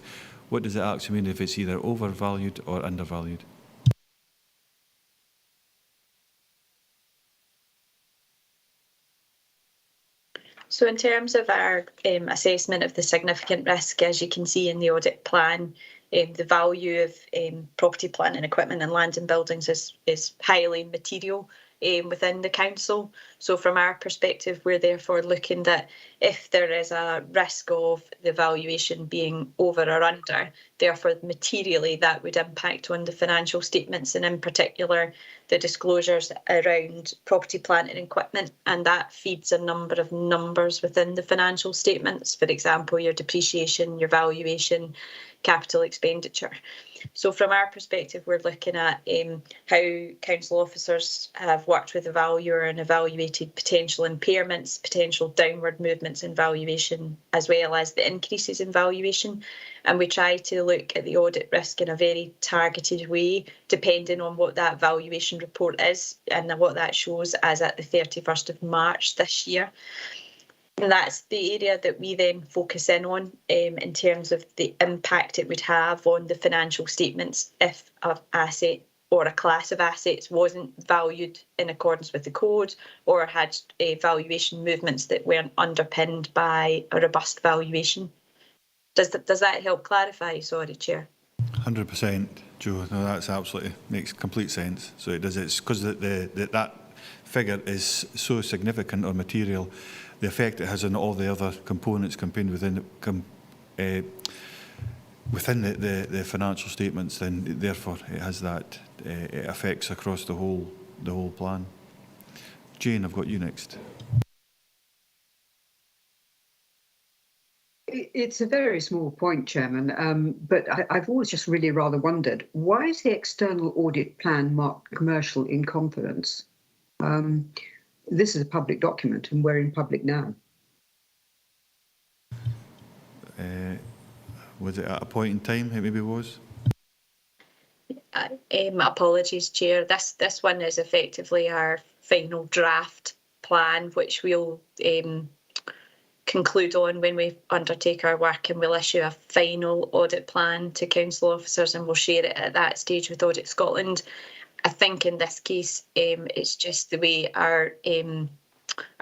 what does it actually mean if it's either overvalued or undervalued? So in terms of our assessment of the significant risk, as you can see in the audit plan, the value of property, plant and equipment and land and buildings is highly material within the council. So from our perspective, we're therefore looking that if there is a risk of the valuation being over or under, therefore materially that would impact on the financial statements, and in particular the disclosures around property, plant and equipment, and that feeds a number of numbers within the financial statements. For example, your depreciation, your valuation, capital expenditure. So from our perspective, we're looking at how council officers have worked with the valuer and evaluated potential impairments, potential downward movements in valuation, as well as the increases in valuation. And we try to look at the audit risk in a very targeted way, depending on what that valuation report is and what that shows as at the 31st of March this year. And that's the area that we then focus in on in terms of the impact it would have on the financial statements if an asset or a class of assets wasn't valued in accordance with the code or had valuation movements that weren't underpinned by a robust valuation. Does that help clarify? Sorry, Chair. 100%, Joe. No, that's absolutely makes complete sense. So it does. It's because that figure is so significant or material. The effect it has on all the other components contained within the financial statements, then therefore it has that it affects across the whole plan. Jane, I've got you next. It's a very small point, Chairman, but I've always just really rather wondered, why is the external audit plan marked commercial in confidence? This is a public document and we're in public now. Was it at a point in time? It maybe was. Apologies, Chair. This one is effectively our final draft plan, which we'll conclude on when we undertake our work, and we'll issue a final audit plan to council officers, and we'll share it at that stage with Audit Scotland. I think in this case, it's just the way our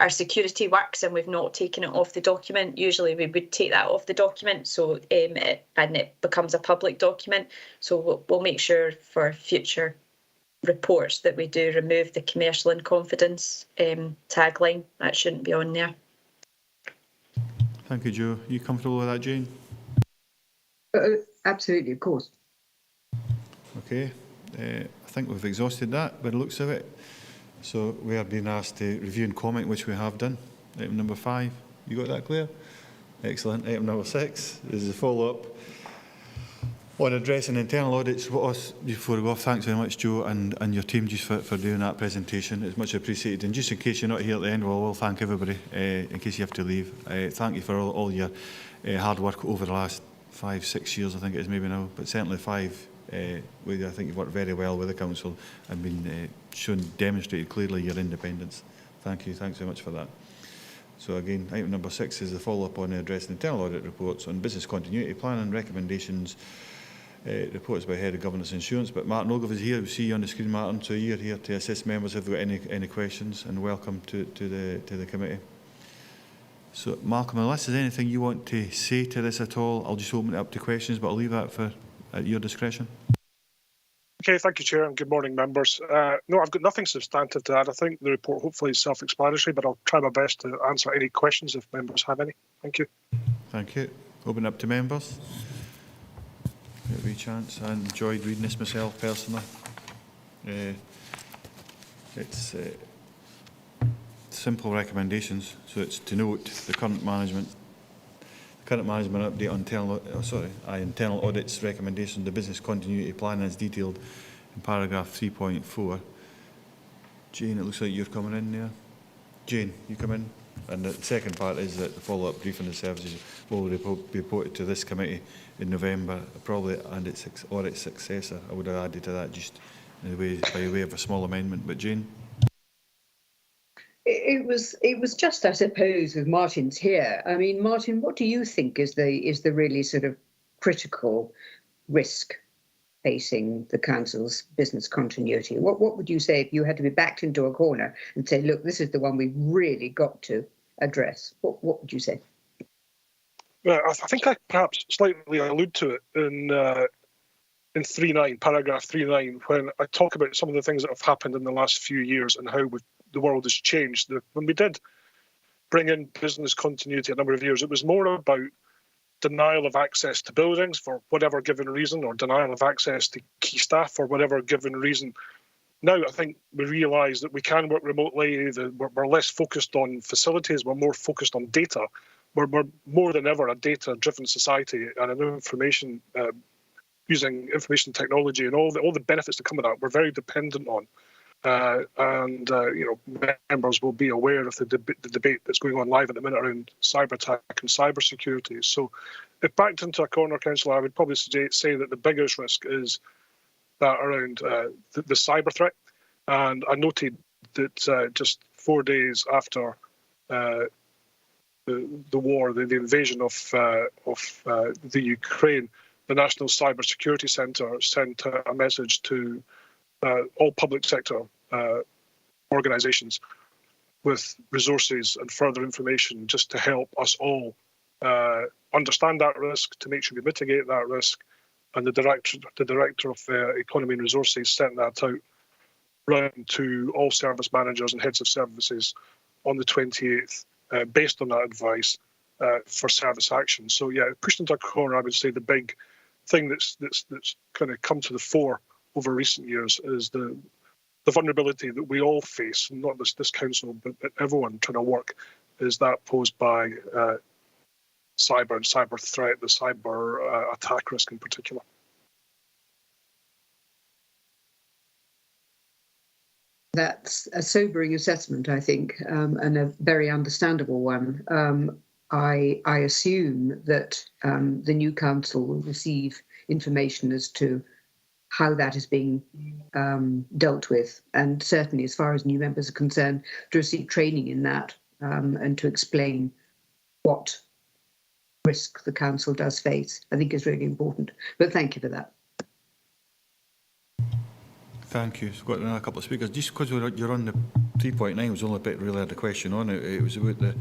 security works, and we've not taken it off the document. Usually we would take that off the document, so it becomes a public document. So we'll make sure for future reports that we do remove the commercial in confidence tagline. That shouldn't be on there. Thank you, Joe. Are you comfortable with that, Jane? Absolutely, of course. Okay. I think we've exhausted that by the looks of it. So we are being asked to review and comment, which we have done. Item number 5. You got that clear? Excellent. Item number 6 is the follow-up on addressing internal audits. Before we go off, thanks very much, Joe, and your team just for doing that presentation. It's much appreciated. And just in case you're not here at the end, we'll thank everybody in case you have to leave. Thank you for all your hard work over the last 5-6 years, I think it is maybe now, but certainly 5. I think you've worked very well with the council and been demonstrated clearly your independence. Thank you. Thanks very much for that. So again, item number 6 is the follow-up on addressing internal audit reports on business continuity plan and recommendations. Reports by Head of Governance Insurance, but Martin Ogilvie is here. We see you on the screen, Martin. So you're here to assist members if they've got any questions, and welcome to the committee. So Malcolm, unless there's anything you want to say to this at all, I'll just open it up to questions, but I'll leave that at your discretion. Okay, thank you, Chair, and good morning, members. No, I've got nothing substantive to add. I think the report hopefully is self-explanatory, but I'll try my best to answer any questions if members have any. Thank you. Thank you. Open up to members. Get a wee chance. I enjoyed reading this myself personally. It's simple recommendations. So it's to note the current management update on internal audits recommendation. The business continuity plan is detailed in paragraph 3.4. Jane, it looks like you're coming in there. Jane, you come in. And the second part is that the follow-up briefing of services will be reported to this committee in November, probably, and its successor. I would have added to that just by way of a small amendment. But Jane? It was just, I suppose, with Martin's here. I mean, Martin, what do you think is the really sort of critical risk facing the council's business continuity? What would you say if you had to be backed into a corner and say, look, this is the one we've really got to address? What would you say? Well, I think I perhaps slightly allude to it in 3.9, paragraph 3.9, when I talk about some of the things that have happened in the last few years and how the world has changed. When we did bring in business continuity a number of years, it was more about denial of access to buildings for whatever given reason, or denial of access to key staff for whatever given reason. Now, I think we realise that we can work remotely, that we're less focused on facilities, we're more focused on data. We're more than ever a data-driven society, and an information using information technology and all the benefits that come with that, we're very dependent on. Members will be aware of the debate that's going on live at the minute around cyber attack and cyber security. So, if backed into a corner, Councillor, I would probably say that the biggest risk is that around the cyber threat. And I noted that just 4 days after the war, the invasion of the Ukraine, the National Cyber Security Centre sent a message to all public sector organisations with resources and further information just to help us all understand that risk, to make sure we mitigate that risk. And the director of Economy and Resources sent that out round to all service managers and heads of services on the 28th, based on that advice for service action. So yeah, pushed into a corner, I would say the big thing that's kind of come to the fore over recent years is the vulnerability that we all face, not just this council, but everyone trying to work, is that posed by cyber and cyber threat, the cyber attack risk in particular. That's a sobering assessment, I think, and a very understandable one. I assume that the new council will receive information as to how that is being dealt with, and certainly as far as new members are concerned, to receive training in that and to explain what risk the council does face, I think is really important. But thank you for that. Thank you. We've got another couple of speakers. Just because you're on the 3.9, was the only bit really had a question on it. It was about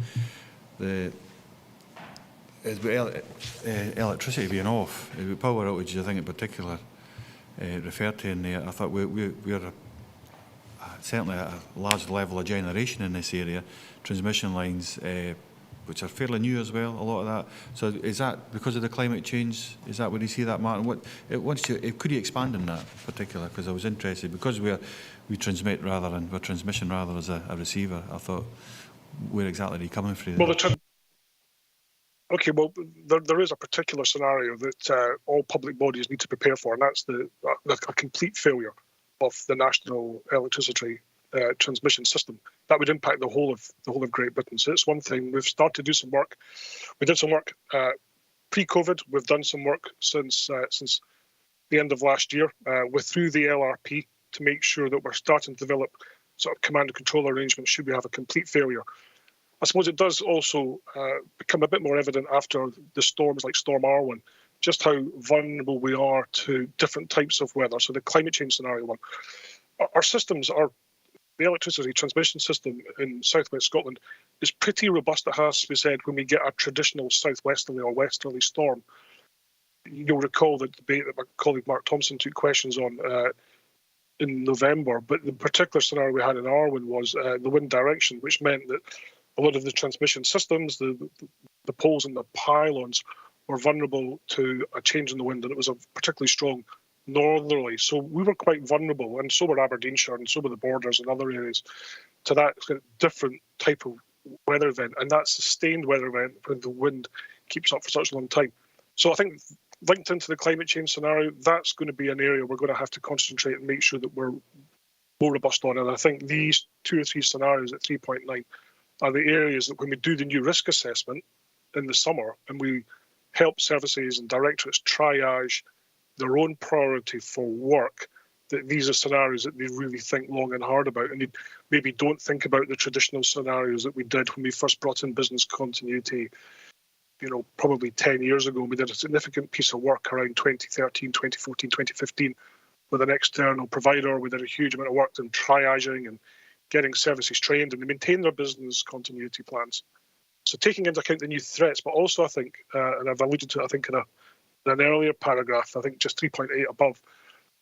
electricity being off, about power outages, I think in particular, referred to in there. I thought we're certainly at a large level of generation in this area, transmission lines, which are fairly new as well, a lot of that. So is that because of the climate change? Is that where you see that, Martin? Could you expand on that particular? Because I was interested, because we transmit rather than we're transmission rather as a receiver. I thought, where exactly are you coming from? Well, okay, well, there is a particular scenario that all public bodies need to prepare for, and that's a complete failure of the national electricity transmission system. That would impact the whole of Great Britain. So it's one thing. We've started to do some work. We did some work pre-COVID. We've done some work since the end of last year through the LRP to make sure that we're starting to develop sort of command and control arrangements should we have a complete failure. I suppose it does also become a bit more evident after the storms like Storm Arwen, just how vulnerable we are to different types of weather. So the climate change scenario one. Our systems are, the electricity transmission system in southwest Scotland is pretty robust, it has to be said, when we get a traditional southwesterly or westerly storm. You'll recall the debate that my colleague Mark Thompson took questions on in November, but the particular scenario we had in Arwen was the wind direction, which meant that a lot of the transmission systems, the poles and the pylons, were vulnerable to a change in the wind, and it was a particularly strong northerly. So we were quite vulnerable, and so were Aberdeenshire and so were the Borders and other areas, to that different type of weather event, and that sustained weather event when the wind keeps up for such a long time. So I think linked into the climate change scenario, that's going to be an area we're going to have to concentrate and make sure that we're more robust on. And I think these 2 or 3 scenarios at 3.9 are the areas that when we do the new risk assessment in the summer and we help services and directorates triage their own priority for work, that these are scenarios that they really think long and hard about, and they maybe don't think about the traditional scenarios that we did when we first brought in business continuity, probably 10 years ago. We did a significant piece of work around 2013, 2014, 2015 with an external provider. We did a huge amount of work in triaging and getting services trained, and they maintain their business continuity plans. So taking into account the new threats, but also I think, and I've alluded to it, I think in an earlier paragraph, I think just 3.8 above,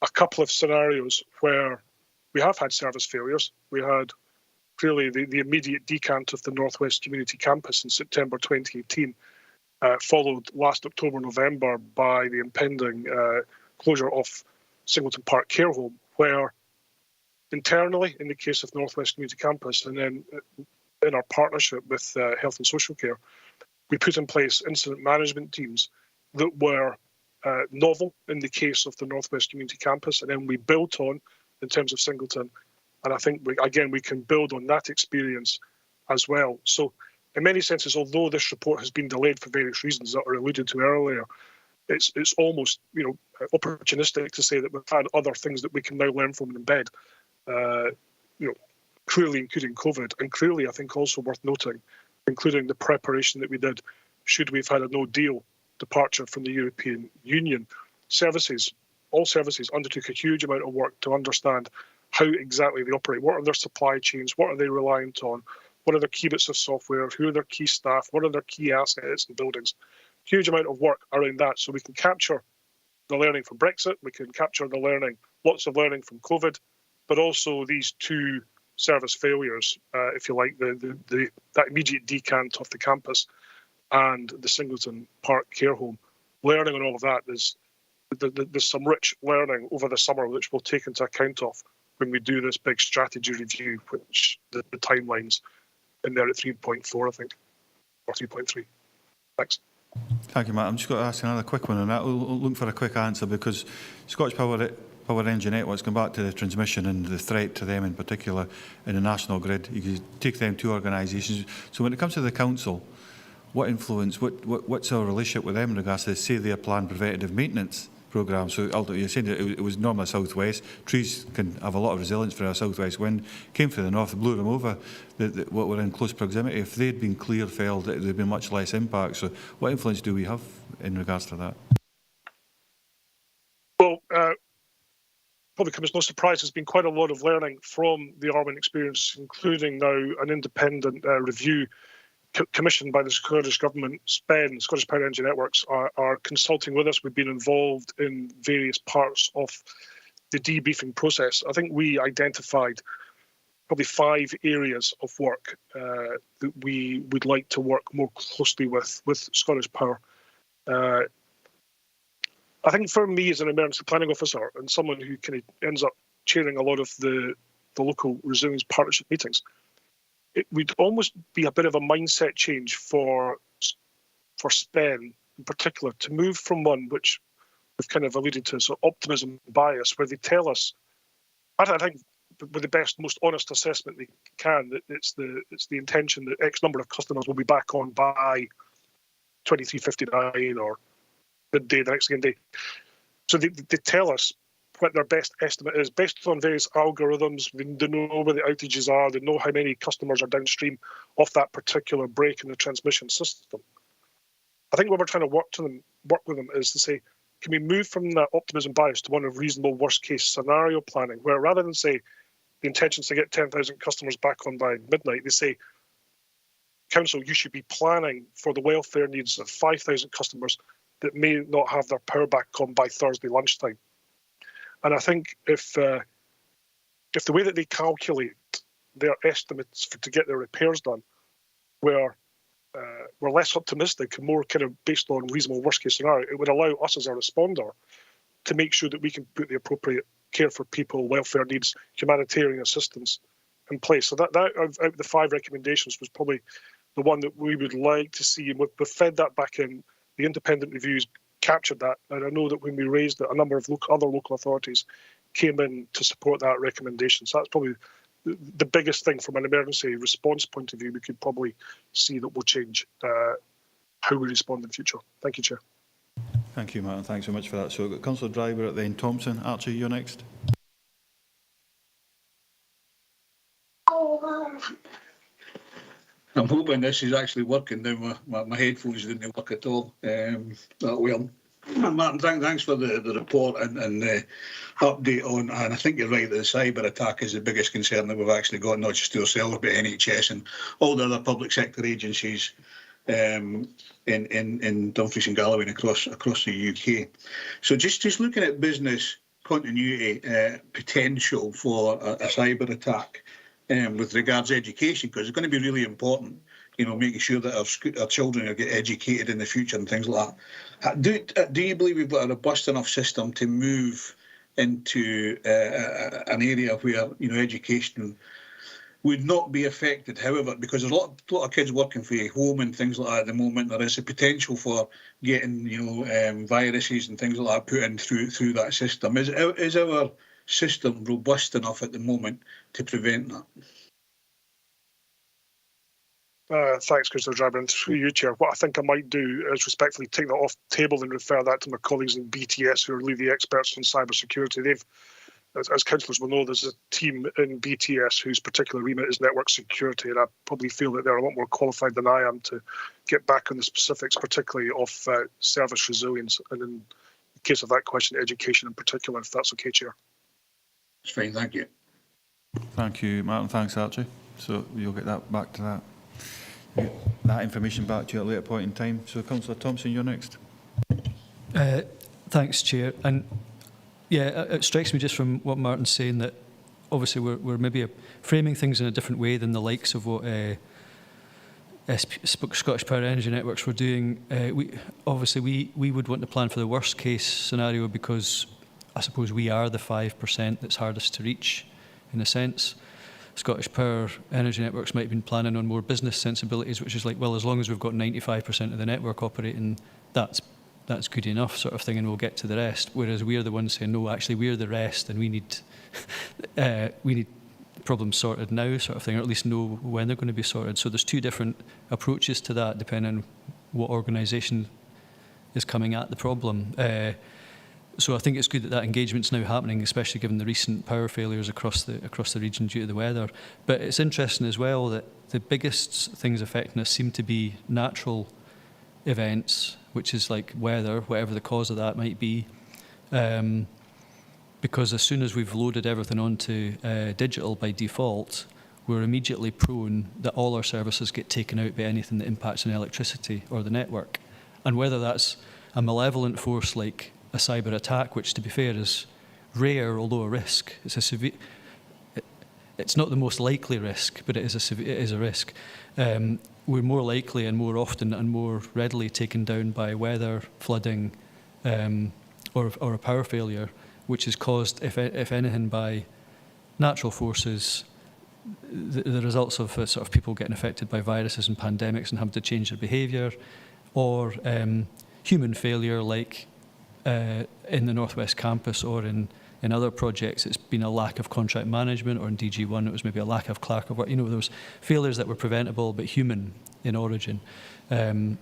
a couple of scenarios where we have had service failures. We had clearly the immediate decant of the Northwest Community Campus in September 2018, followed last October, November by the impending closure of Singleton Park Care Home, where internally, in the case of Northwest Community Campus, and then in our partnership with Health and Social Care, we put in place incident management teams that were novel in the case of the Northwest Community Campus, and then we built on in terms of Singleton. And I think, we can build on that experience as well. So in many senses, although this report has been delayed for various reasons that were alluded to earlier, it's almost opportunistic to say that we've had other things that we can now learn from and embed, clearly including COVID, and clearly I think also worth noting, including the preparation that we did should we've had a no-deal departure from the European Union. All services undertook a huge amount of work to understand how exactly they operate, what are their supply chains, what are they reliant on, what are their key bits of software, who are their key staff, what are their key assets and buildings. Huge amount of work around that, so we can capture the learning from Brexit, we can capture the learning, lots of learning from COVID, but also these two service failures, if you like, that immediate decant of the campus and the Singleton Park Care Home. Learning on all of that, there's some rich learning over the summer which we'll take into account of when we do this big strategy review, which the timelines in there at 3.4, I think, or 3.3. Thanks. Thank you, Matt. I'm just going to ask another quick one on that. We'll look for a quick answer, because Scottish Power Energy Networks, going back to the transmission and the threat to them in particular in the national grid, you can take them two organisations. So when it comes to the council, what influence, what's our relationship with them in regards to, say, their planned preventative maintenance programme? So ultimately, you're saying that it was normally southwest. Trees can have a lot of resilience for a southwest wind. Came from the north, blew them over. What were in close proximity. If they'd been clear felled, there'd been much less impact. So what influence do we have in regards to that? Well, probably comes as no surprise, there's been quite a lot of learning from the Arwen experience, including now an independent review commissioned by the Scottish Government. SPEN, Scottish Power Energy Networks, are consulting with us. We've been involved in various parts of the debriefing process. I think we identified probably 5 areas of work that we would like to work more closely with Scottish Power. I think for me as an emergency planning officer and someone who kind of ends up chairing a lot of the local resilience partnership meetings, it would almost be a bit of a mindset change for SPEN in particular, to move from one which we've kind of alluded to, so optimism bias, where they tell us, I think with the best, most honest assessment they can, that it's the intention that X number of customers will be back on by 23:59 or midday the next day. So they tell us what their best estimate is based on various algorithms. They know where the outages are. They know how many customers are downstream of that particular break in the transmission system. I think what we're trying to work with them is to say, can we move from that optimism bias to one of reasonable worst case scenario planning, where rather than say the intention is to get 10,000 customers back on by midnight, they say, Council, you should be planning for the welfare needs of 5,000 customers that may not have their power back on by Thursday lunchtime. And I think if the way that they calculate their estimates to get their repairs done were less optimistic and more kind of based on reasonable worst case scenario, it would allow us as a responder to make sure that we can put the appropriate care for people, welfare needs, humanitarian assistance in place. So that out of the 5 recommendations was probably the one that we would like to see. And we've fed that back in. The independent reviews captured that, and I know that when we raised it, a number of other local authorities came in to support that recommendation. So that's probably the biggest thing from an emergency response point of view we could probably see that will change how we respond in the future. Thank you, Chair. Thank you, Martin. Thanks so much for that. So we've got Councillor Driver, then Thompson. Archie, you're next. I'm hoping this is actually working now. My headphones didn't work at all that well. Martin, thanks for the report and the update on, and I think you're right that the cyber attack is the biggest concern that we've actually got, not just to ourselves, but NHS and all the other public sector agencies in Dumfries and Galloway and across the UK. So just looking at business continuity potential for a cyber attack with regards to education, because it's going to be really important, you know, making sure that our children are get educated in the future and things like that. Do you believe we've got a robust enough system to move into an area where, you know, education would not be affected? However, because there's a lot of kids working for home and things like that at the moment, there is a potential for getting, you know, viruses and things like that put in through that system. Is our system robust enough at the moment to prevent that? Thanks, Councillor Driver, and through you, Chair. What I think I might do is respectfully take that off the table and refer that to my colleagues in BTS, who are really the experts on cyber security. They've, as councillors will know, there's a team in BTS whose particular remit is network security, and I probably feel that they're a lot more qualified than I am to get back on the specifics, particularly of service resilience, and in the case of that question, education in particular, if that's okay, Chair. It's fine, thank you. Thank you, Martin. Thanks, Archie. So you'll get that back to that. That information back to you at a later point in time. So, Councillor Thompson, you're next. Thanks, Chair. And yeah, it strikes me just from what Martin's saying that obviously we're maybe framing things in a different way than the likes of what Scottish Power Energy Networks were doing. We would want to plan for the worst case scenario because I suppose we are the 5% that's hardest to reach, in a sense. Scottish Power Energy Networks might have been planning on more business sensibilities, which is like, well, as long as we've got 95% of the network operating, that's good enough, sort of thing, and we'll get to the rest. Whereas we're the ones saying, no, actually, we're the rest, and we need problems sorted now, sort of thing, or at least know when they're going to be sorted. So there's two different approaches to that, depending on what organisation is coming at the problem. So I think it's good that engagement's now happening, especially given the recent power failures across the region due to the weather. But it's interesting as well that the biggest things affecting us seem to be natural events, which is like weather, whatever the cause of that might be. Because as soon as we've loaded everything onto digital by default, we're immediately prone that all our services get taken out by anything that impacts on electricity or the network. And whether that's a malevolent force like a cyber attack, which to be fair is rare, although a risk. It's not the most likely risk, but it is a risk. We're more likely and more often and more readily taken down by weather, flooding, or a power failure, which is caused, if anything, by natural forces. The results of sort of people getting affected by viruses and pandemics and having to change their behaviour, or human failure like in the Northwest Campus or in other projects. It's been a lack of contract management, or in DG1 it was maybe a lack of clerk of work. You know, there was failures that were preventable but human in origin.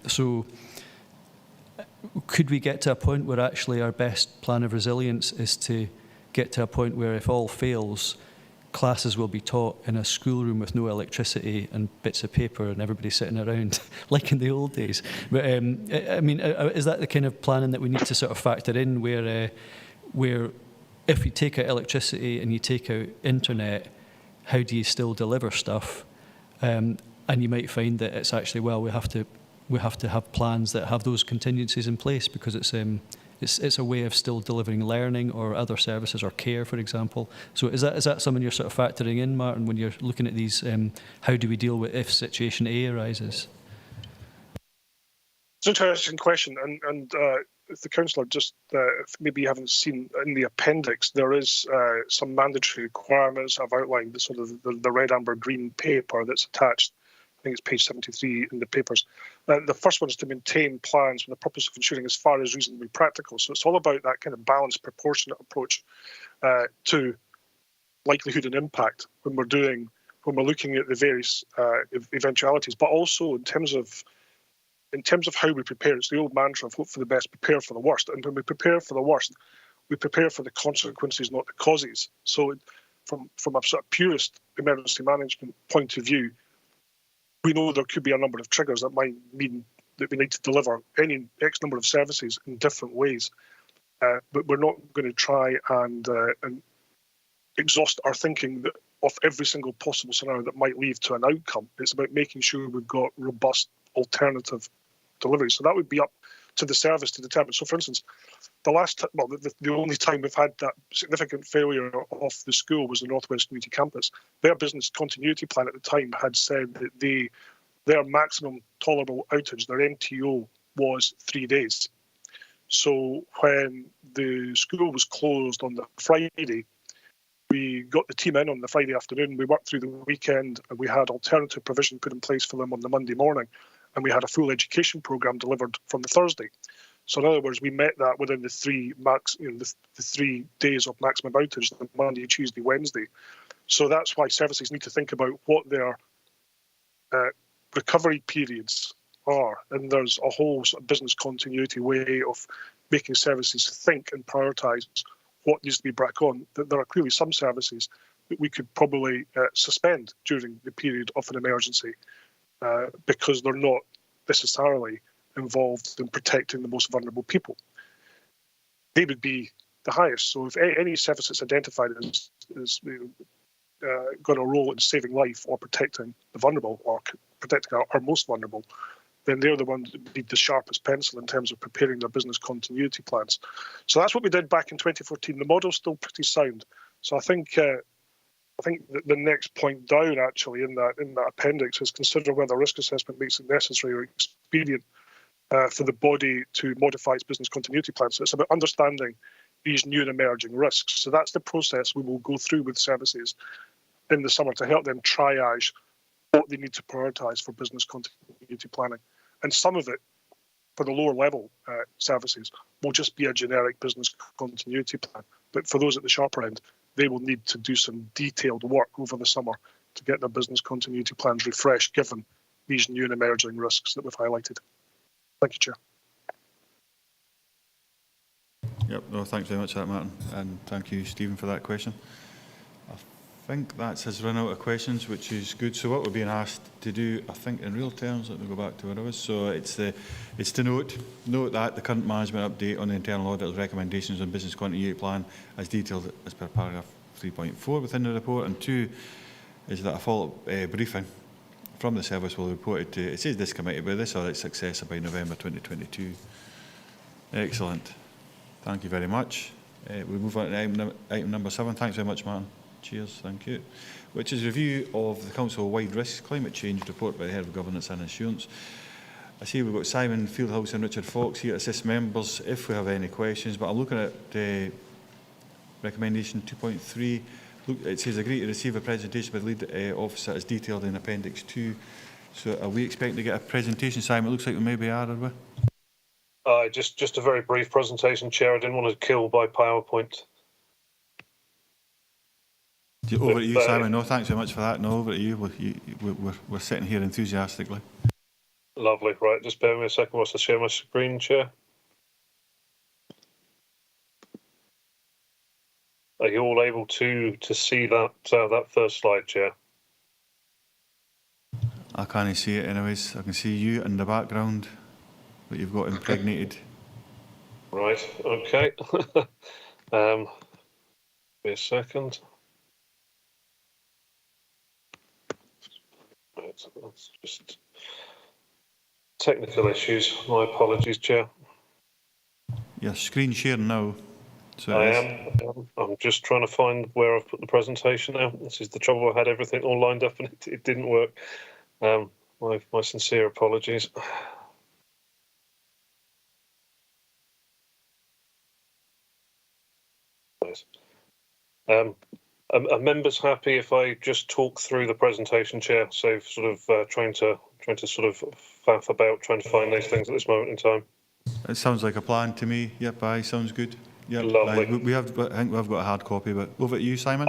So could we get to a point where actually our best plan of resilience is to get to a point where if all fails, classes will be taught in a schoolroom with no electricity and bits of paper and everybody sitting around like in the old days? But I mean, is that the kind of planning that we need to sort of factor in, where if you take out electricity and you take out internet, how do you still deliver stuff? And you might find that it's actually, well, we have to have plans that have those contingencies in place, because it's a way of still delivering learning or other services or care, for example. So is that something you're sort of factoring in, Martin, when you're looking at these, how do we deal with if situation A arises? It's an interesting question, and if the councillor just, if maybe you haven't seen in the appendix, there is some mandatory requirements. I've outlined the sort of the red, amber, green paper that's attached. I think it's page 73 in the papers. The first one is to maintain plans for the purpose of ensuring as far as reasonably practical. So it's all about that kind of balanced, proportionate approach to likelihood and impact when we're looking at the various eventualities, but also in terms of how we prepare. It's the old mantra of hope for the best, prepare for the worst. And when we prepare for the worst, we prepare for the consequences, not the causes. So from a sort of purist emergency management point of view, we know there could be a number of triggers that might mean that we need to deliver any X number of services in different ways. But we're not going to try and exhaust our thinking of every single possible scenario that might lead to an outcome. It's about making sure we've got robust alternative delivery. So that would be up to the service to determine. So, for instance, the only time we've had that significant failure of the school was the North West Community Campus. Their business continuity plan at the time had said that their maximum tolerable outage, their MTO, was 3 days. So when the school was closed on the Friday, we got the team in on the Friday afternoon. We worked through the weekend, and we had alternative provision put in place for them on the Monday morning, and we had a full education programme delivered from the Thursday. So in other words, we met that within the 3 days of maximum outage, the Monday, Tuesday, Wednesday. So that's why services need to think about what their recovery periods are, and there's a whole sort of business continuity way of making services think and prioritise what needs to be back on. There are clearly some services that we could probably suspend during the period of an emergency because they're not necessarily involved in protecting the most vulnerable people. They would be the highest. So if any service that's identified as got a role in saving life or protecting the vulnerable or protecting our most vulnerable, then they're the ones that need the sharpest pencil in terms of preparing their business continuity plans. So that's what we did back in 2014. The model's still pretty sound. So I think the next point down actually in that appendix is consider whether risk assessment makes it necessary or expedient for the body to modify its business continuity plan. So it's about understanding these new and emerging risks. So that's the process we will go through with services in the summer to help them triage what they need to prioritise for business continuity planning. And some of it, for the lower level services, will just be a generic business continuity plan. But for those at the sharper end, they will need to do some detailed work over the summer to get their business continuity plans refreshed, given these new and emerging risks that we've highlighted. Thank you, Chair. Yep, no, thanks very much for that, Martin, and thank you, Stephen, for that question. I think that has run out of questions, which is good. So what we're being asked to do, I think in real terms, let me go back to where I was. So it's to note that the current management update on the internal auditor's recommendations on business continuity plan as detailed as per paragraph 3.4 within the report, and 2 is that a follow-up briefing from the service will be reported to, it says this committee, by this or its successor by November 2022. Excellent. Thank you very much. We move on to item number 7. Thanks very much, Martin. Cheers, thank you. Which is review of the Council-wide risks climate change report by the Head of Governance and Assurance. I see we've got Simon Fieldhouse and Richard Fox here to assist members if we have any questions, but I'm looking at recommendation 2.3. Look, it says agree to receive a presentation by the lead officer as detailed in Appendix 2. So are we expecting to get a presentation, Simon? It looks like we maybe are we? Just a very brief presentation, Chair. I didn't want to kill by PowerPoint. Over to you, Simon. No, thanks very much for that. No, over to you. We're sitting here enthusiastically. Lovely. Right, just bear with me a second whilst I share my screen, Chair. Are you all able to see that first slide, Chair? I can't see it anyways. I can see you in the background, but you've got impregnated. Right, okay. Give me a second. Right, so that's just technical issues. My apologies, Chair. You're screen sharing now. So I am. I'm just trying to find where I've put the presentation now. This is the trouble. I had everything all lined up and it didn't work. My sincere apologies. Nice. Are members happy if I just talk through the presentation, Chair? So sort of trying to sort of faff about trying to find these things at this moment in time. It sounds like a plan to me. Yep, aye, sounds good. Yep, lovely. I think we've got a hard copy, but over to you, Simon.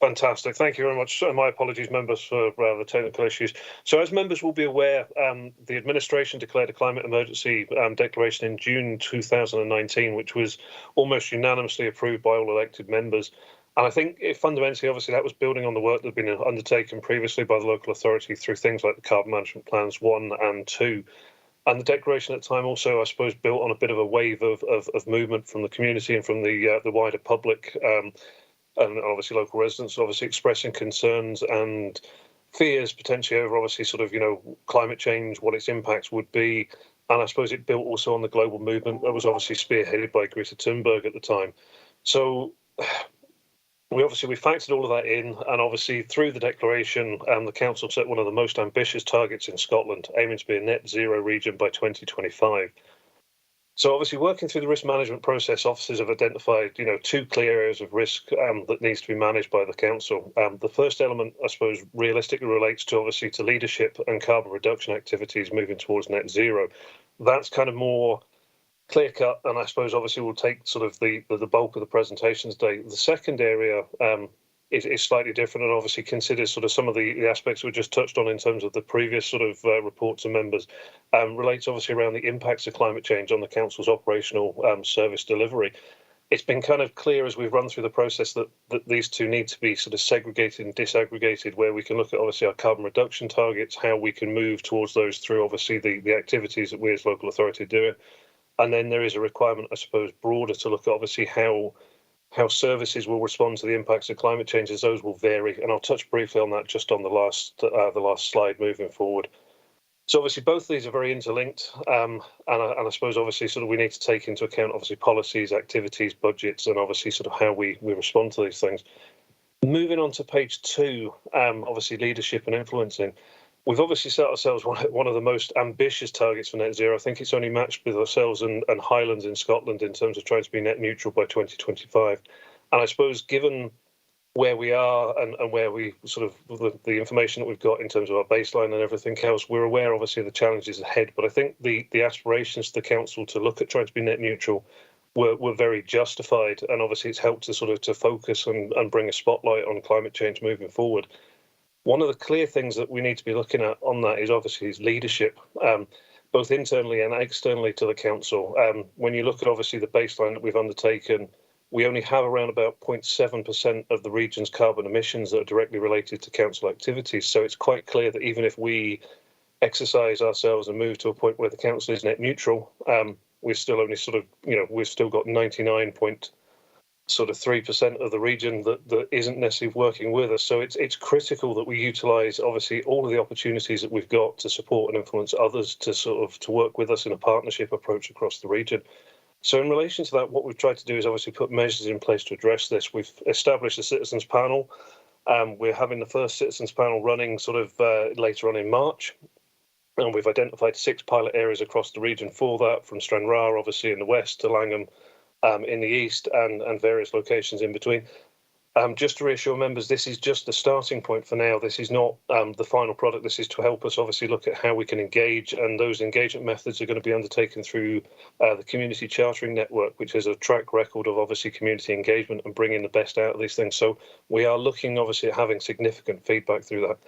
Fantastic. Thank you very much. My apologies, members, for the technical issues. So as members will be aware, the administration declared a climate emergency declaration in June 2019, which was almost unanimously approved by all elected members. And I think fundamentally, obviously, that was building on the work that had been undertaken previously by the local authority through things like the Carbon Management Plans 1 and 2. And the declaration at the time also, I suppose, built on a bit of a wave of movement from the community and from the wider public, and obviously local residents obviously expressing concerns and fears potentially over obviously sort of, climate change, what its impacts would be. And I suppose it built also on the global movement that was obviously spearheaded by Greta Thunberg at the time. So we factored all of that in, and obviously through the declaration, the council set one of the most ambitious targets in Scotland, aiming to be a net zero region by 2025. So obviously working through the risk management process, officers have identified, two clear areas of risk that needs to be managed by the council. The first element, I suppose, realistically relates to obviously to leadership and carbon reduction activities moving towards net zero. That's kind of more clear cut, and I suppose obviously we'll take sort of the bulk of the presentation today. The second area is slightly different, and obviously considers sort of some of the aspects we just touched on in terms of the previous sort of reports and members, relates obviously around the impacts of climate change on the council's operational service delivery. It's been kind of clear as we've run through the process that these two need to be sort of segregated and disaggregated, where we can look at obviously our carbon reduction targets, how we can move towards those through obviously the activities that we as local authority are doing. And then there is a requirement, I suppose, broader to look at obviously how services will respond to the impacts of climate change, as those will vary. And I'll touch briefly on that just on the last slide moving forward. So obviously both of these are very interlinked, and I suppose obviously sort of we need to take into account obviously policies, activities, budgets, and obviously sort of how we respond to these things. Moving on to page 2, obviously leadership and influencing. We've obviously set ourselves one of the most ambitious targets for net zero. I think it's only matched with ourselves and Highlands in Scotland in terms of trying to be net neutral by 2025. And I suppose given where we are and where we sort of the information that we've got in terms of our baseline and everything else, we're aware obviously of the challenges ahead. But I think the aspirations to the council to look at trying to be net neutral were very justified. And obviously it's helped to sort of to focus and bring a spotlight on climate change moving forward. One of the clear things that we need to be looking at on that is obviously leadership, both internally and externally to the council. When you look at obviously the baseline that we've undertaken, we only have around about 0.7% of the region's carbon emissions that are directly related to council activities. So it's quite clear that even if we exercise ourselves and move to a point where the council is net neutral, we're still only sort of, we've still got 99.3% of the region that isn't necessarily working with us. So it's critical that we utilise obviously all of the opportunities that we've got to support and influence others to work with us in a partnership approach across the region. So in relation to that, what we've tried to do is obviously put measures in place to address this. We've established a citizens panel. We're having the first citizens panel running sort of later on in March. And we've identified 6 pilot areas across the region for that, from Stranraer, obviously in the west, to Langham in the east, and various locations in between. Just to reassure members, this is just the starting point for now. This is not the final product. This is to help us obviously look at how we can engage, and those engagement methods are going to be undertaken through the Community Chartering Network, which has a track record of obviously community engagement and bringing the best out of these things. So we are looking obviously at having significant feedback through that.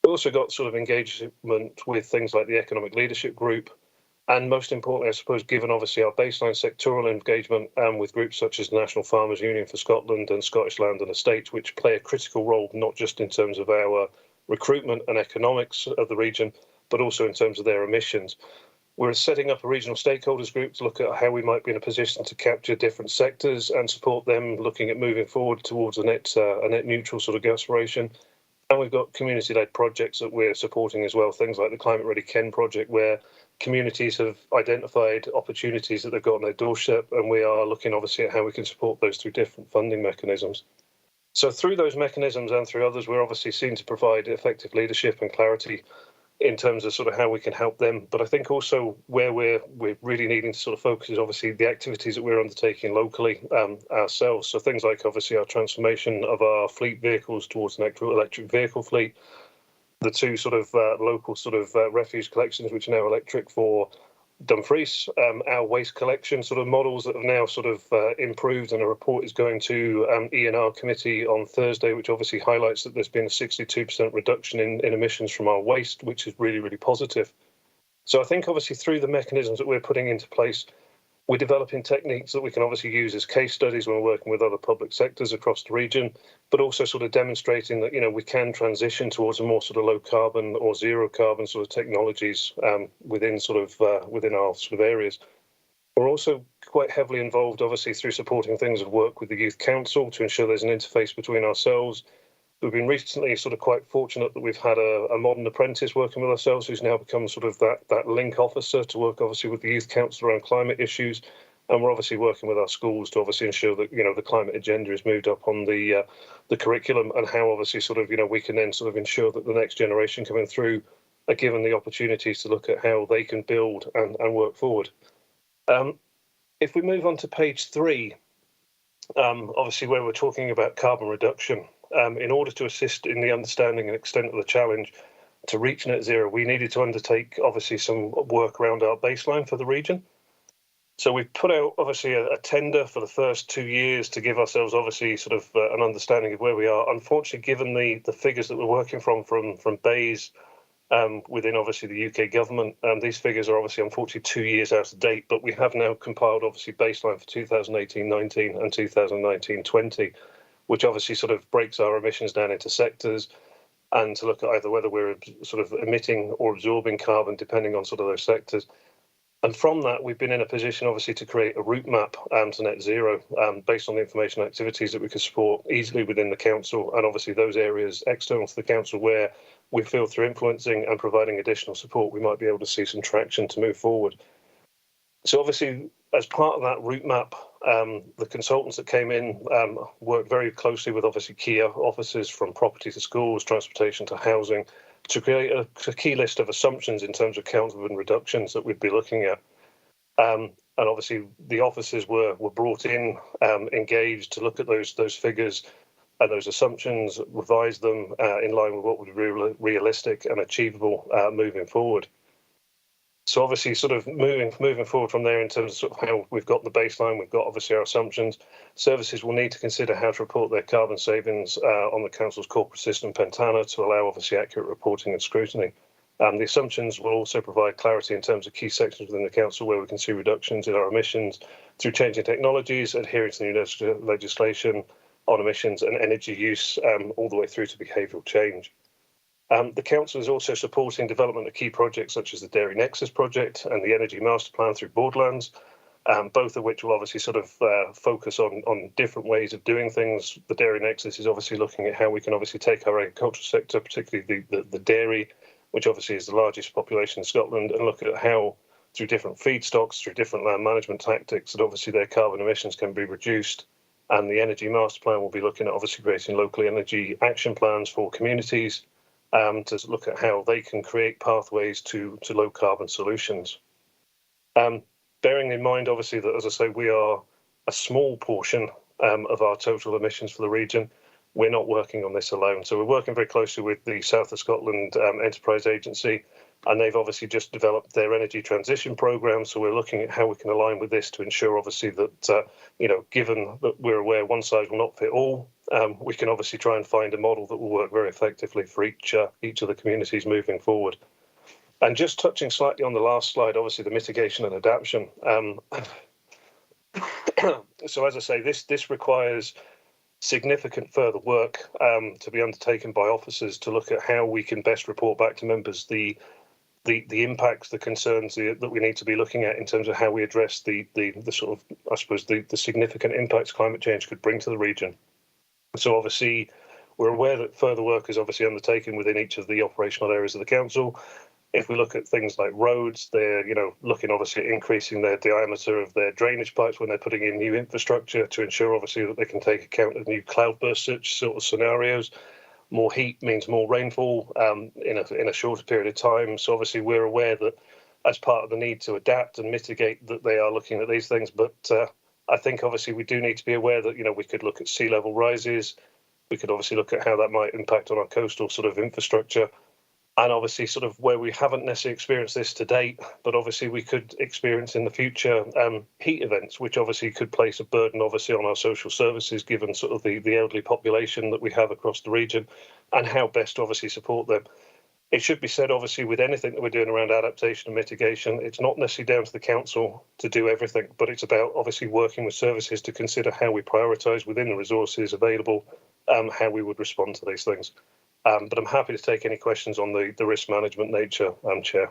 We've also got sort of engagement with things like the Economic Leadership Group, and most importantly, I suppose, given obviously our baseline sectoral engagement with groups such as the National Farmers Union for Scotland and Scottish Land and Estates, which play a critical role, not just in terms of our recruitment and economics of the region, but also in terms of their emissions. We're setting up a regional stakeholders group to look at how we might be in a position to capture different sectors and support them looking at moving forward towards a net neutral sort of aspiration. And we've got community-led projects that we're supporting as well, things like the Climate Ready Ken project, where communities have identified opportunities that they've got on their doorstep, and we are looking obviously at how we can support those through different funding mechanisms. So through those mechanisms and through others, we're obviously seen to provide effective leadership and clarity in terms of sort of how we can help them. But I think also where we're really needing to sort of focus is obviously the activities that we're undertaking locally ourselves. So things like obviously our transformation of our fleet vehicles towards an electric vehicle fleet, the 2 sort of local sort of refuse collections, which are now electric for Dumfries, our waste collection sort of models that have now sort of improved, and a report is going to E&R committee on Thursday, which obviously highlights that there's been a 62% reduction in emissions from our waste, which is really, really positive. So I think obviously through the mechanisms that we're putting into place, we're developing techniques that we can obviously use as case studies when we're working with other public sectors across the region, but also sort of demonstrating that, you know, we can transition towards a more sort of low carbon or zero carbon sort of technologies within our sort of areas. We're also quite heavily involved, obviously, through supporting things of work with the Youth Council to ensure there's an interface between ourselves. We've been recently sort of quite fortunate that we've had a modern apprentice working with ourselves who's now become sort of that link officer to work obviously with the Youth Council around climate issues. And we're obviously working with our schools to obviously ensure that, you know, the climate agenda is moved up on the curriculum, and how obviously sort of, you know, we can then sort of ensure that the next generation coming through are given the opportunities to look at how they can build and work forward. If we move on to page 3, obviously where we're talking about carbon reduction, in order to assist in the understanding and extent of the challenge to reach net zero, we needed to undertake obviously some work around our baseline for the region. So we've put out obviously a tender for the first 2 years to give ourselves obviously sort of an understanding of where we are. Unfortunately, given the figures that we're working from BEIS within obviously the UK government, these figures are obviously unfortunately 2 years out of date, but we have now compiled obviously baseline for 2018-19 and 2019-20. which obviously sort of breaks our emissions down into sectors, and to look at either whether we're sort of emitting or absorbing carbon depending on sort of those sectors. And from that, we've been in a position obviously to create a route map to net zero based on the information activities that we can support easily within the council, and obviously those areas external to the council where we feel through influencing and providing additional support we might be able to see some traction to move forward. So obviously, as part of that route map, the consultants that came in worked very closely with obviously key officers from property to schools, transportation to housing, to create a key list of assumptions in terms of carbon reductions that we'd be looking at. And obviously, the officers were brought in, engaged to look at those figures and those assumptions, revise them in line with what would be realistic and achievable moving forward. So obviously, sort of moving forward from there in terms of sort of how we've got the baseline, we've got obviously our assumptions. Services will need to consider how to report their carbon savings on the council's corporate system Pentana to allow obviously accurate reporting and scrutiny. The assumptions will also provide clarity in terms of key sections within the council where we can see reductions in our emissions through changing technologies, adhering to new legislation on emissions and energy use, all the way through to behavioural change. The council is also supporting development of key projects such as the Dairy Nexus project and the Energy Master Plan through Boardlands, both of which will obviously sort of focus on different ways of doing things. The Dairy Nexus is obviously looking at how we can obviously take our agricultural sector, particularly the dairy, which obviously is the largest population in Scotland, and look at how through different feedstocks, through different land management tactics, that obviously their carbon emissions can be reduced. And the Energy Master Plan will be looking at obviously creating local energy action plans for communities, to look at how they can create pathways to low carbon solutions. Bearing in mind, obviously, that, as I say, we are a small portion of our total emissions for the region. We're not working on this alone. So we're working very closely with the South of Scotland Enterprise Agency, and they've obviously just developed their energy transition programme. So we're looking at how we can align with this to ensure, obviously, that, given that we're aware one size will not fit all, we can obviously try and find a model that will work very effectively for each of the communities moving forward. And just touching slightly on the last slide, obviously the mitigation and adaptation. So as I say, this requires significant further work to be undertaken by officers to look at how we can best report back to members the impacts, the concerns that we need to be looking at in terms of how we address the sort of, I suppose, the significant impacts climate change could bring to the region. So obviously, we're aware that further work is obviously undertaken within each of the operational areas of the council. If we look at things like roads, they're looking obviously at increasing their diameter of their drainage pipes when they're putting in new infrastructure to ensure obviously that they can take account of new cloudburst sort of scenarios. More heat means more rainfall in a shorter period of time. So obviously we're aware that as part of the need to adapt and mitigate that they are looking at these things. But I think obviously we do need to be aware that, we could look at sea level rises. We could obviously look at how that might impact on our coastal sort of infrastructure. And obviously sort of where we haven't necessarily experienced this to date, but obviously we could experience in the future heat events, which obviously could place a burden obviously on our social services, given sort of the elderly population that we have across the region, and how best to obviously support them. It should be said, obviously, with anything that we're doing around adaptation and mitigation, it's not necessarily down to the council to do everything, but it's about obviously working with services to consider how we prioritise within the resources available, how we would respond to these things. But I'm happy to take any questions on the risk management nature, Chair.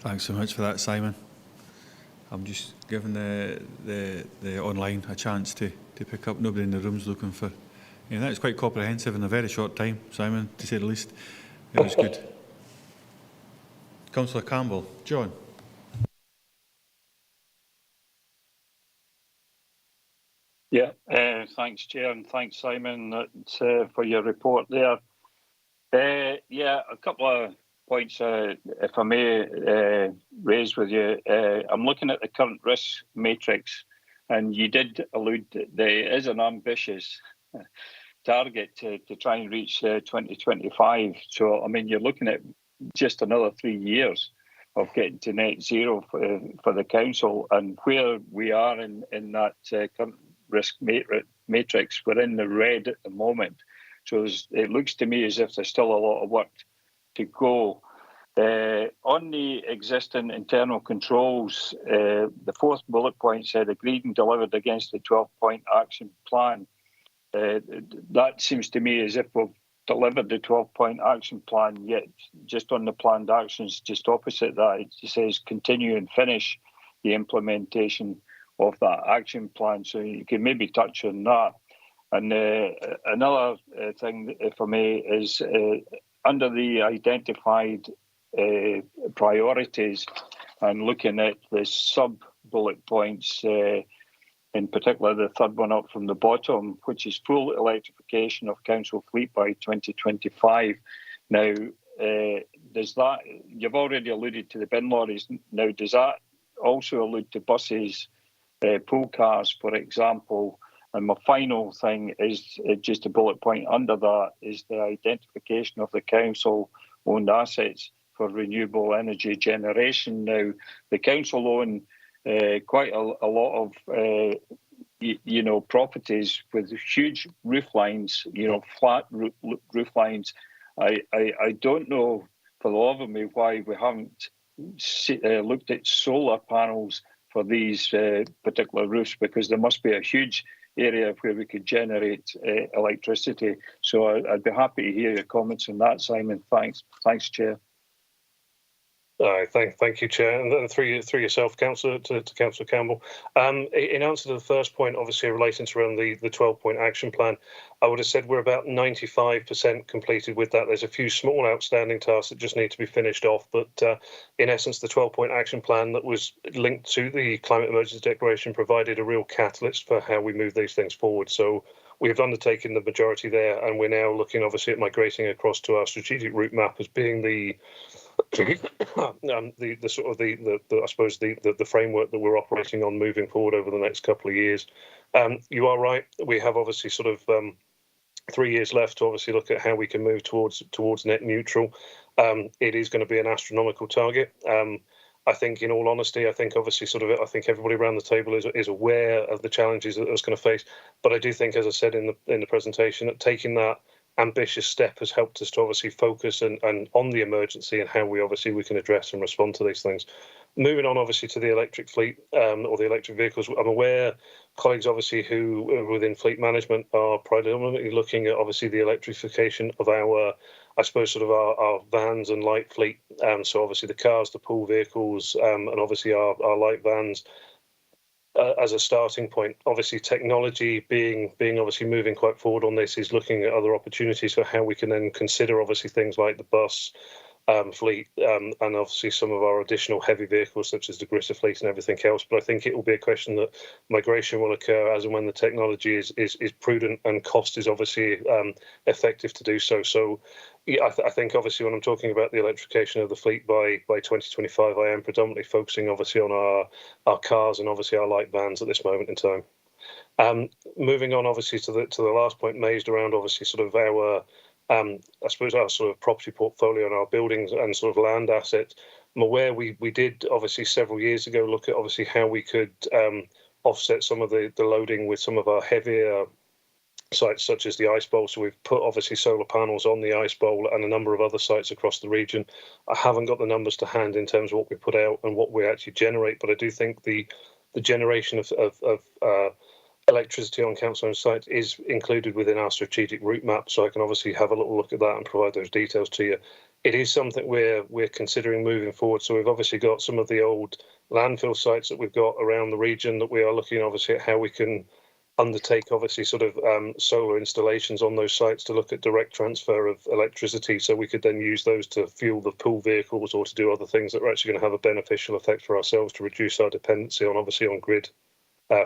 Thanks so much for that, Simon. I'm just giving the online a chance to pick up. Nobody in the room's looking for. Yeah, that's quite comprehensive in a very short time, Simon, to say the least. It was good. Councillor Campbell. John. Yeah, thanks, Chair, and thanks, Simon, for your report there. Yeah, a couple of points, if I may raise with you. I'm looking at the current risk matrix, and you did allude that there is an ambitious target to try and reach 2025. So, I mean, you're looking at just another 3 years of getting to net zero for the council, and where we are in that current risk matrix, we're in the red at the moment. So it looks to me as if there's still a lot of work to go. On the existing internal controls, the fourth bullet point said agreed and delivered against the 12-point action plan. That seems to me as if we've delivered the 12-point action plan, yet just on the planned actions, just opposite that, it says continue and finish the implementation of that action plan. So you can maybe touch on that. And another thing, if I may, is under the identified priorities and looking at the sub-bullet points, in particular the third one up from the bottom, which is full electrification of council fleet by 2025. Now, does that, you've already alluded to the bin lorries, now does that also allude to buses, pool cars, for example? And my final thing is just a bullet point under that is the identification of the council-owned assets for renewable energy generation. Now, the council own quite a lot of properties with huge roof lines, flat roof lines. I don't know for the love of me why we haven't looked at solar panels for these particular roofs, because there must be a huge area where we could generate electricity. So I'd be happy to hear your comments on that, Simon. Thanks, Chair. Thank you, Chair. And then through yourself, Councillor, to Councillor Campbell. In answer to the first point, obviously relating to around the 12-point action plan, I would have said we're about 95% completed with that. There's a few small outstanding tasks that just need to be finished off. But in essence, the 12-point action plan that was linked to the Climate Emergency Declaration provided a real catalyst for how we move these things forward. So we've undertaken the majority there, and we're now looking obviously at migrating across to our strategic route map as being the I suppose the framework that we're operating on moving forward over the next couple of years. You are right. We have obviously sort of 3 years left to obviously look at how we can move towards net neutral. It is going to be an astronomical target. I think, in all honesty, I think obviously I think everybody around the table is aware of the challenges that it's going to face. But I do think, as I said in the presentation, that taking that ambitious step has helped us to obviously focus and on the emergency and how we can address and respond to these things. Moving on, obviously, to the electric fleet or the electric vehicles, I'm aware colleagues, obviously, who within fleet management are predominantly looking at obviously the electrification of our, I suppose, sort of our vans and light fleet. So obviously the cars, the pool vehicles, and obviously our light vans. As a starting point, obviously technology being obviously moving quite forward on this is looking at other opportunities for how we can then consider obviously things like the bus fleet and obviously some of our additional heavy vehicles such as the gritter fleet and everything else. But I think it will be a question that migration will occur as and when the technology is prudent and cost is obviously effective to do so. So yeah, I think obviously when I'm talking about the electrification of the fleet by 2025, I am predominantly focusing obviously on our cars and obviously our light vans at this moment in time. Moving on obviously to the last point made around obviously sort of our I suppose, our sort of property portfolio and our buildings and sort of land assets. I'm aware we did obviously several years ago look at obviously how we could offset some of the loading with some of our heavier sites such as the ice bowl. So we've put obviously solar panels on the ice bowl and a number of other sites across the region. I haven't got the numbers to hand in terms of what we put out and what we actually generate, but I do think the generation of electricity on council-owned sites is included within our strategic route map, so I can obviously have a little look at that and provide those details to you. It is something we're considering moving forward. So we've obviously got some of the old landfill sites that we've got around the region that we are looking obviously at how we can undertake obviously sort of solar installations on those sites to look at direct transfer of electricity, so we could then use those to fuel the pool vehicles or to do other things that are actually going to have a beneficial effect for ourselves to reduce our dependency on obviously on grid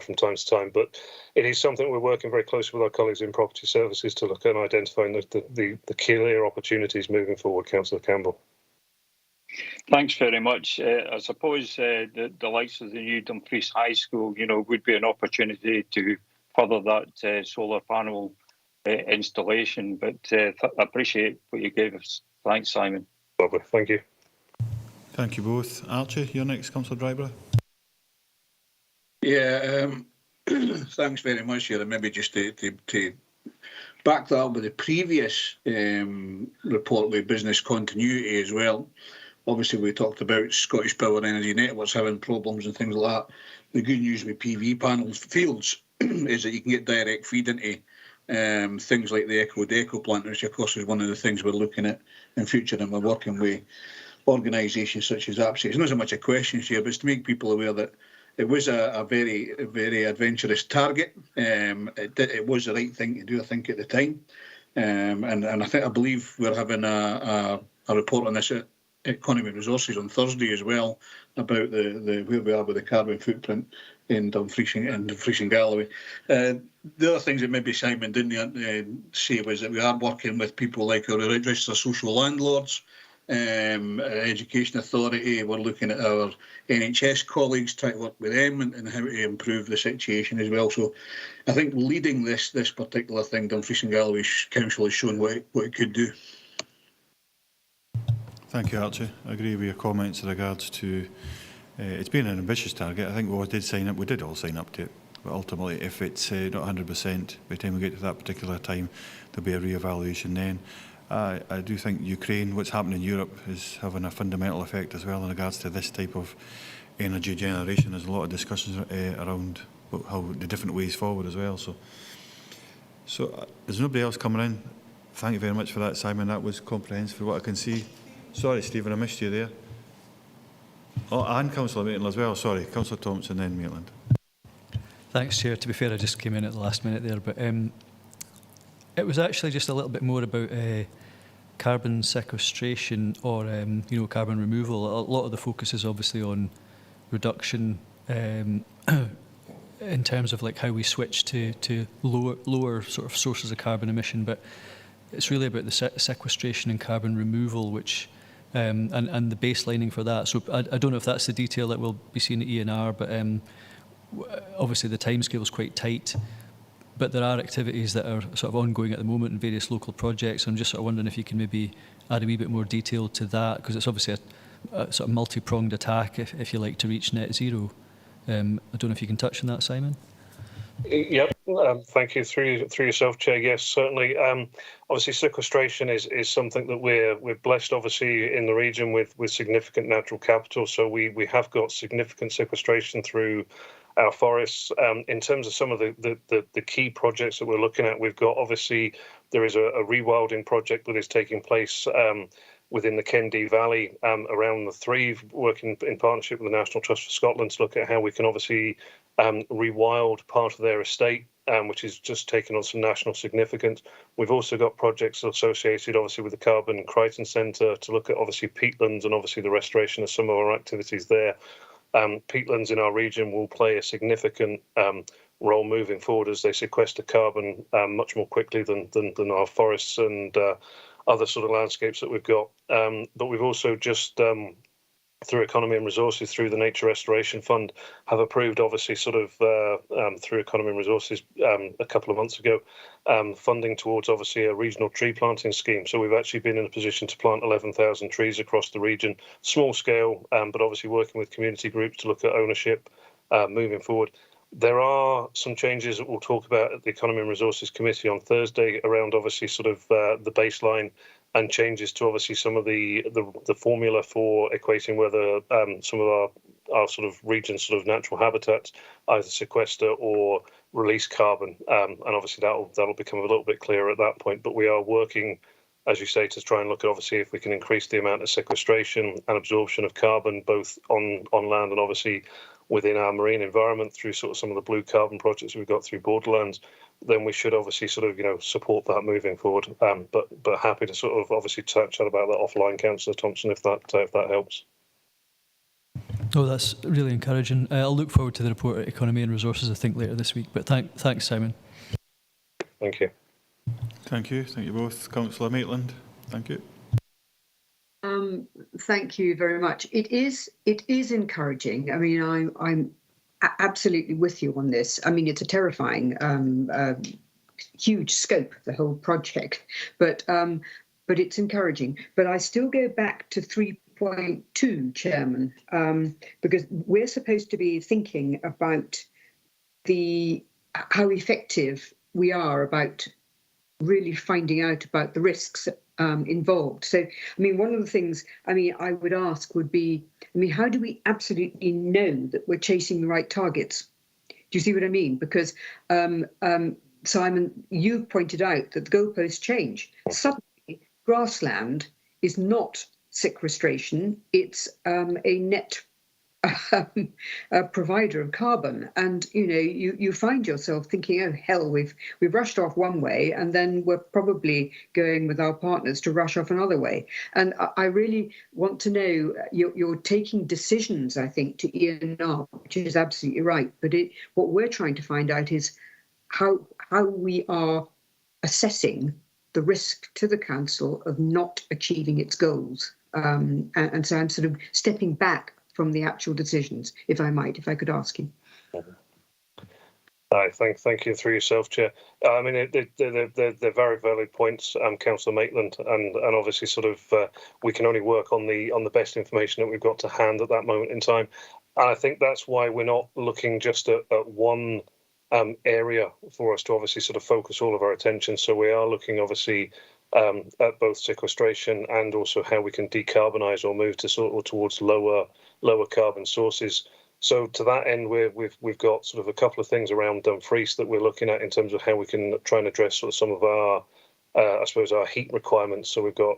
from time to time. But it is something we're working very closely with our colleagues in property services to look at and identifying the clear opportunities moving forward. Councillor Campbell. Thanks very much. I suppose the likes of the new Dumfries High School, would be an opportunity to further that solar panel installation. But I appreciate what you gave us. Thanks, Simon. Lovely. Thank you. Thank you both. Archie, you're next, Councillor Dryburgh. Yeah, thanks very much, Chair. Maybe just to back that up with the previous report with business continuity as well. Obviously, we talked about Scottish Power and Energy Networks having problems and things like that. The good news with PV panels fields is that you can get direct feed into things like the Echo-Deco plant, which of course is one of the things we're looking at in future, and we're working with organisations such as APSI. It's not so much a question here, but it's to make people aware that it was a very adventurous target. It was the right thing to do, I think, at the time. And I believe we're having a report on this at Economy Resources on Thursday as well about the where we are with the carbon footprint in Dumfries and Galloway. The other things that maybe Simon didn't say was that we are working with people like our registered social landlords, Education Authority. We're looking at our NHS colleagues, trying to work with them and how to improve the situation as well. So I think leading this particular thing, Dumfries and Galloway Council has shown what it could do. Thank you, Archie. I agree with your comments in regards to it's been an ambitious target. I think we did all sign up to it. But ultimately, if it's not 100%, by the time we get to that particular time, there'll be a re-evaluation then. I do think Ukraine, what's happening in Europe, is having a fundamental effect as well in regards to this type of energy generation. There's a lot of discussions around how the different ways forward as well. So there's nobody else coming in. Thank you very much for that, Simon. That was comprehensive for what I can see. Sorry, Stephen, I missed you there. Oh, and Councillor Maitland as well. Sorry, Councillor Thompson, then Maitland. Thanks, Chair. To be fair, I just came in at the last minute there, but it was actually just a little bit more about carbon sequestration or carbon removal. A lot of the focus is obviously on reduction in terms of like how we switch to lower sort of sources of carbon emission, but it's really about the sequestration and carbon removal, which and the baselining for that. So I don't know if that's the detail that we'll be seeing at ENR, but obviously the timescale is quite tight. But there are activities that are sort of ongoing at the moment in various local projects. I'm just sort of wondering if you can maybe add a wee bit more detail to that, because it's obviously a sort of multi-pronged attack, if you like, to reach net zero. I don't know if you can touch on that, Simon. Yep, thank you. Through yourself, Chair. Yes, certainly. Obviously, sequestration is something that we're blessed, obviously, in the region with significant natural capital. So we have got significant sequestration through our forests. In terms of some of the key projects that we're looking at, we've got obviously there is a rewilding project that is taking place within the Kendee Valley around the Three, working in partnership with the National Trust for Scotland to look at how we can obviously rewild part of their estate, which is just taking on some national significance. We've also got projects associated obviously with the Carbon and Crichton Centre to look at obviously peatlands and obviously the restoration of some of our activities there. Peatlands in our region will play a significant role moving forward as they sequester carbon much more quickly than our forests and other sort of landscapes that we've got. But we've also just through Economy and Resources, through the Nature Restoration Fund, have approved, obviously, sort of through Economy and Resources a couple of months ago, funding towards, obviously, a regional tree planting scheme. So we've actually been in a position to plant 11,000 trees across the region, small scale, but obviously working with community groups to look at ownership moving forward. There are some changes that we'll talk about at the Economy and Resources Committee on Thursday around, obviously, sort of the baseline and changes to, obviously, some of the formula for equating whether some of our sort of regions, sort of natural habitats, either sequester or release carbon. And obviously that'll become a little bit clearer at that point. But we are working, as you say, to try and look at, obviously, if we can increase the amount of sequestration and absorption of carbon, both on land and obviously within our marine environment through sort of some of the blue carbon projects we've got through Borderlands, then we should obviously sort of, support that moving forward. But happy to sort of obviously chat about that offline, Councillor Thompson, if that helps. Oh, that's really encouraging. I'll look forward to the report at Economy and Resources, I think, later this week. But thanks, Simon. Thank you. Thank you. Thank you both. Councillor Maitland. Thank you. Thank you very much. It is encouraging. I mean, I'm absolutely with you on this. I mean, it's a terrifying, huge scope, the whole project, but it's encouraging. But I still go back to 3.2, Chairman, because we're supposed to be thinking about how effective we are about really finding out about the risks involved. So, I mean, one of the things, I would ask would be, how do we absolutely know that we're chasing the right targets? Do you see what I mean? Because, Simon, you pointed out that the goalposts change. Suddenly, grassland is not sequestration, it's a net provider of carbon, and you find yourself thinking, oh hell, we've rushed off one way, and then we're probably going with our partners to rush off another way. And I really want to know, you're taking decisions, I think, to ENR, which is absolutely right, but what we're trying to find out is how we are assessing the risk to the council of not achieving its goals. And so I'm sort of stepping back from the actual decisions, if I could ask you. Thank you through yourself, Chair. I mean, they're very valid points, Councillor Maitland, and obviously sort of we can only work on the best information that we've got to hand at that moment in time. And I think that's why we're not looking just at one area for us to obviously sort of focus all of our attention. So we are looking obviously at both sequestration and also how we can decarbonise or move to sort of towards lower carbon sources. So to that end, we've got sort of a couple of things around Dumfries that we're looking at in terms of how we can try and address sort of some of our, I suppose, our heat requirements. So we've got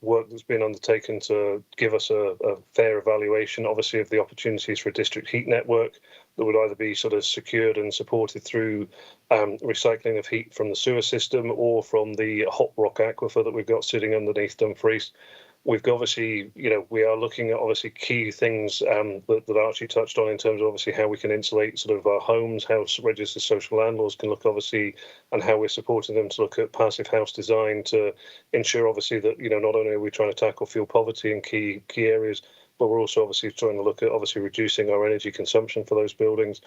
work that's been undertaken to give us a fair evaluation, obviously, of the opportunities for a district heat network that would either be sort of secured and supported through recycling of heat from the sewer system or from the hot rock aquifer that we've got sitting underneath Dumfries. We've obviously, we are looking at obviously key things that Archie touched on in terms of obviously how we can insulate sort of our homes, how registered social landlords can look obviously, and how we're supporting them to look at passive house design to ensure obviously that, not only are we trying to tackle fuel poverty in key areas, but we're also obviously trying to look at obviously reducing our energy consumption for those buildings.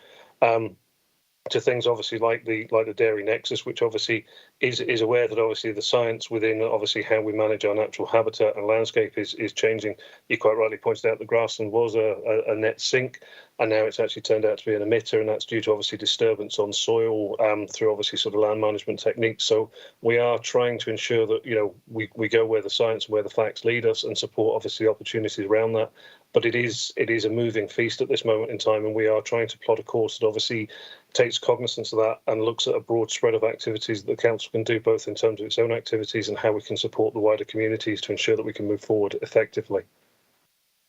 To things obviously like the dairy nexus, which obviously is aware that obviously the science within obviously how we manage our natural habitat and landscape is changing. You quite rightly pointed out the grassland was a net sink, and now it's actually turned out to be an emitter, and that's due to obviously disturbance on soil through obviously sort of land management techniques. So we are trying to ensure that we go where the science and where the facts lead us and support obviously opportunities around that. But it is a moving feast at this moment in time, and we are trying to plot a course that obviously takes cognizance of that and looks at a broad spread of activities that the council can do, both in terms of its own activities and how we can support the wider communities to ensure that we can move forward effectively.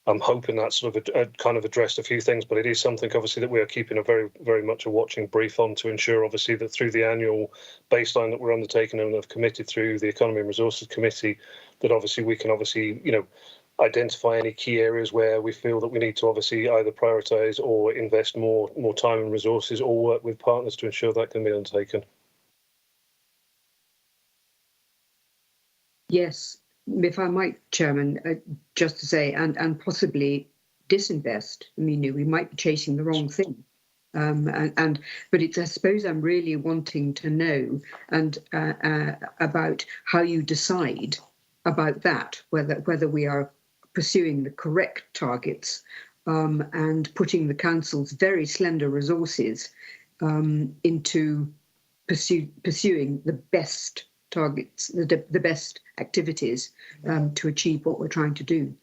I'm hoping that sort of kind of addressed a few things, but it is something obviously that we are keeping a very, very much a watching brief on to ensure obviously that through the annual baseline that we're undertaking and have committed through the Economy and Resources Committee, that obviously we can obviously, identify any key areas where we feel that we need to obviously either prioritise or invest more time and resources or work with partners to ensure that can be undertaken. Yes, if I might, Chairman, just to say, and possibly disinvest. I mean, we might be chasing the wrong thing. But it's, I suppose I'm really wanting to know about how you decide about that, whether we are pursuing the correct targets and putting the council's very slender resources into pursuing the best targets, the best activities to achieve what we're trying to do.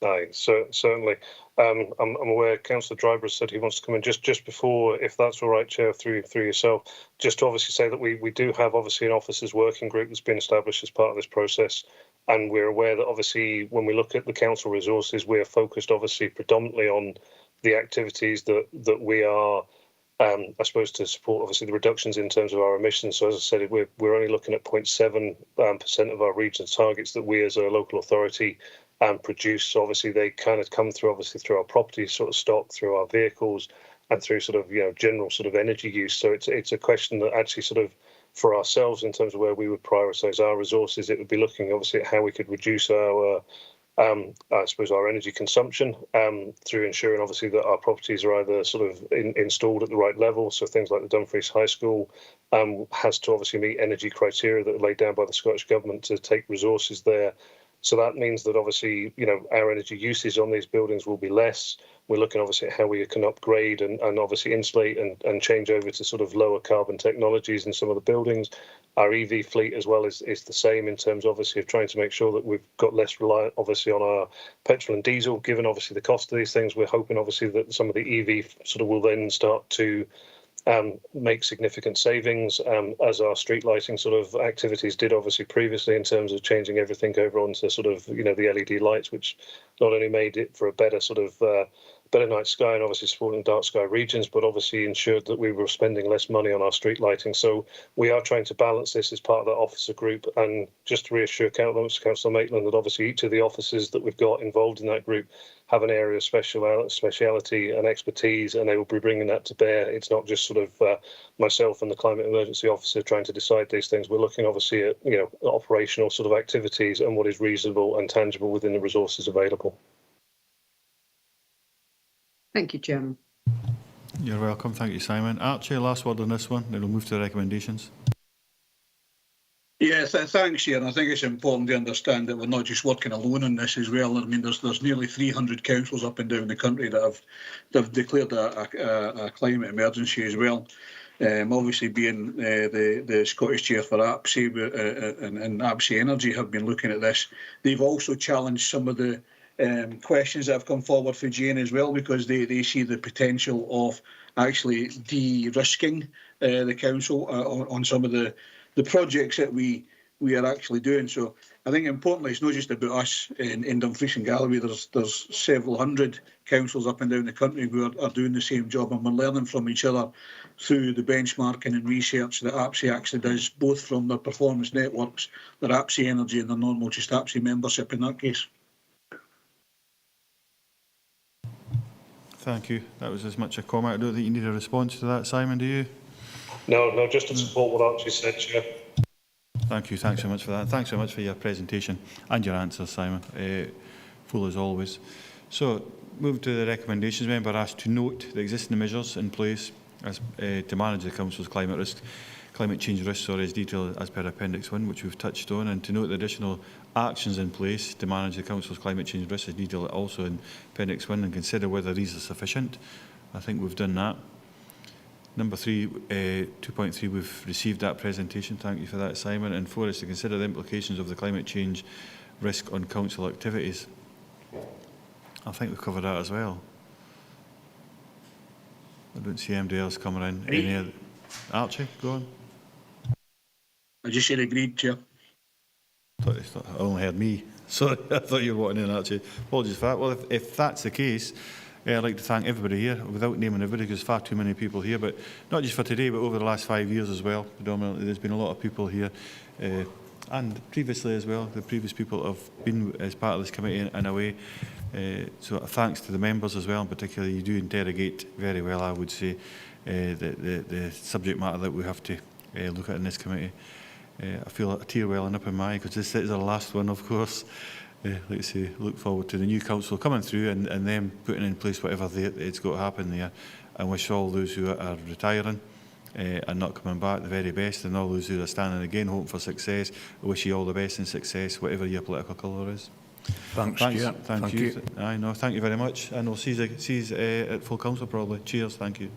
Aye, certainly. I'm aware Councillor Dryburgh said he wants to come in just before, if that's all right, Chair, through yourself, just to obviously say that we do have obviously an officers working group that's been established as part of this process, and we're aware that obviously when we look at the council resources, we're focused obviously predominantly on the activities that we are, I suppose, to support obviously the reductions in terms of our emissions. So as I said, we're only looking at 0.7% of our region's targets that we as a local authority produce. So obviously they kind of come through our property sort of stock, through our vehicles, and through sort of general sort of energy use. So it's a question that actually sort of for ourselves in terms of where we would prioritise our resources, it would be looking obviously at how we could reduce our I suppose our energy consumption through ensuring obviously that our properties are either sort of installed at the right level. So things like the Dumfries High School has to obviously meet energy criteria that are laid down by the Scottish Government to take resources there. So that means that obviously, our energy usage on these buildings will be less. We're looking obviously at how we can upgrade and obviously insulate and change over to sort of lower carbon technologies in some of the buildings. Our EV fleet as well is the same in terms obviously of trying to make sure that we've got less reliant obviously on our petrol and diesel, given obviously the cost of these things. We're hoping obviously that some of the EV sort of will then start to make significant savings as our street lighting sort of activities did obviously previously in terms of changing everything over onto sort of, the LED lights, which not only made it for a better sort of better night sky and obviously supporting dark sky regions, but obviously ensured that we were spending less money on our street lighting. So we are trying to balance this as part of that officer group, and just to reassure Councillor Maitland that obviously each of the officers that we've got involved in that group have an area of speciality and expertise, and they will be bringing that to bear. It's not just sort of myself and the climate emergency officer trying to decide these things. We're looking obviously at operational sort of activities and what is reasonable and tangible within the resources available. Thank you, Chairman. You're welcome. Thank you, Simon. Archie, last word on this one, then we'll move to the recommendations. Yes, thanks, Chair. I think it's important to understand that we're not just working alone on this as well. I mean, there's nearly 300 councils up and down the country that have declared a climate emergency as well. Obviously, being the Scottish Chair for APSI and APSI Energy have been looking at this. They've also challenged some of the questions that have come forward for Jane as well, because they see the potential of actually de-risking the council on some of the projects that we are actually doing. So I think importantly, it's not just about us in Dumfries and Galloway. There's several hundred councils up and down the country who are doing the same job, and we're learning from each other through the benchmarking and research that APSI actually does, both from their performance networks, their APSI Energy and their normal just APSI membership in that case. Thank you. That was as much a comment. I don't think you need a response to that, Simon, do you? No, just to support what Archie said, Chair. Thank you. Thanks so much for that. Thanks so much for your presentation and your answers, Simon. Full as always. So, move to the recommendations. Member asked to note the existing measures in place as to manage the Council's climate change risks, as detailed as per Appendix 1, which we've touched on, and to note the additional actions in place to manage the Council's climate change risks as detailed also in Appendix 1, and consider whether these are sufficient. I think we've done that. Number 3, 2.3, we've received that presentation. Thank you for that, Simon. And 4 is to consider the implications of the climate change risk on council activities. I think we've covered that as well. I don't see anybody else coming in. Any other? Archie, go on. I just said agreed, Chair. I only heard me. Sorry, I thought you were wanting in, Archie. Apologies for that. Well, if that's the case, I'd like to thank everybody here, without naming everybody, because there's far too many people here, but not just for today, but over the last 5 years as well. Predominantly, there's been a lot of people here, and previously as well. The previous people have been as part of this committee in a way. So thanks to the members as well, and particularly you do interrogate very well, I would say, the subject matter that we have to look at in this committee. I feel a tear welling up in my eye, because this is our last one, of course. like I say, look forward to the new council coming through and them putting in place whatever it's got to happen there. And wish all those who are retiring and not coming back the very best, and all those who are standing again hoping for success, I wish you all the best and success, whatever your political colour is. Thanks, Chair. Thank you. Aye, no, thank you very much. And we'll see you at full council probably. Cheers, thank you.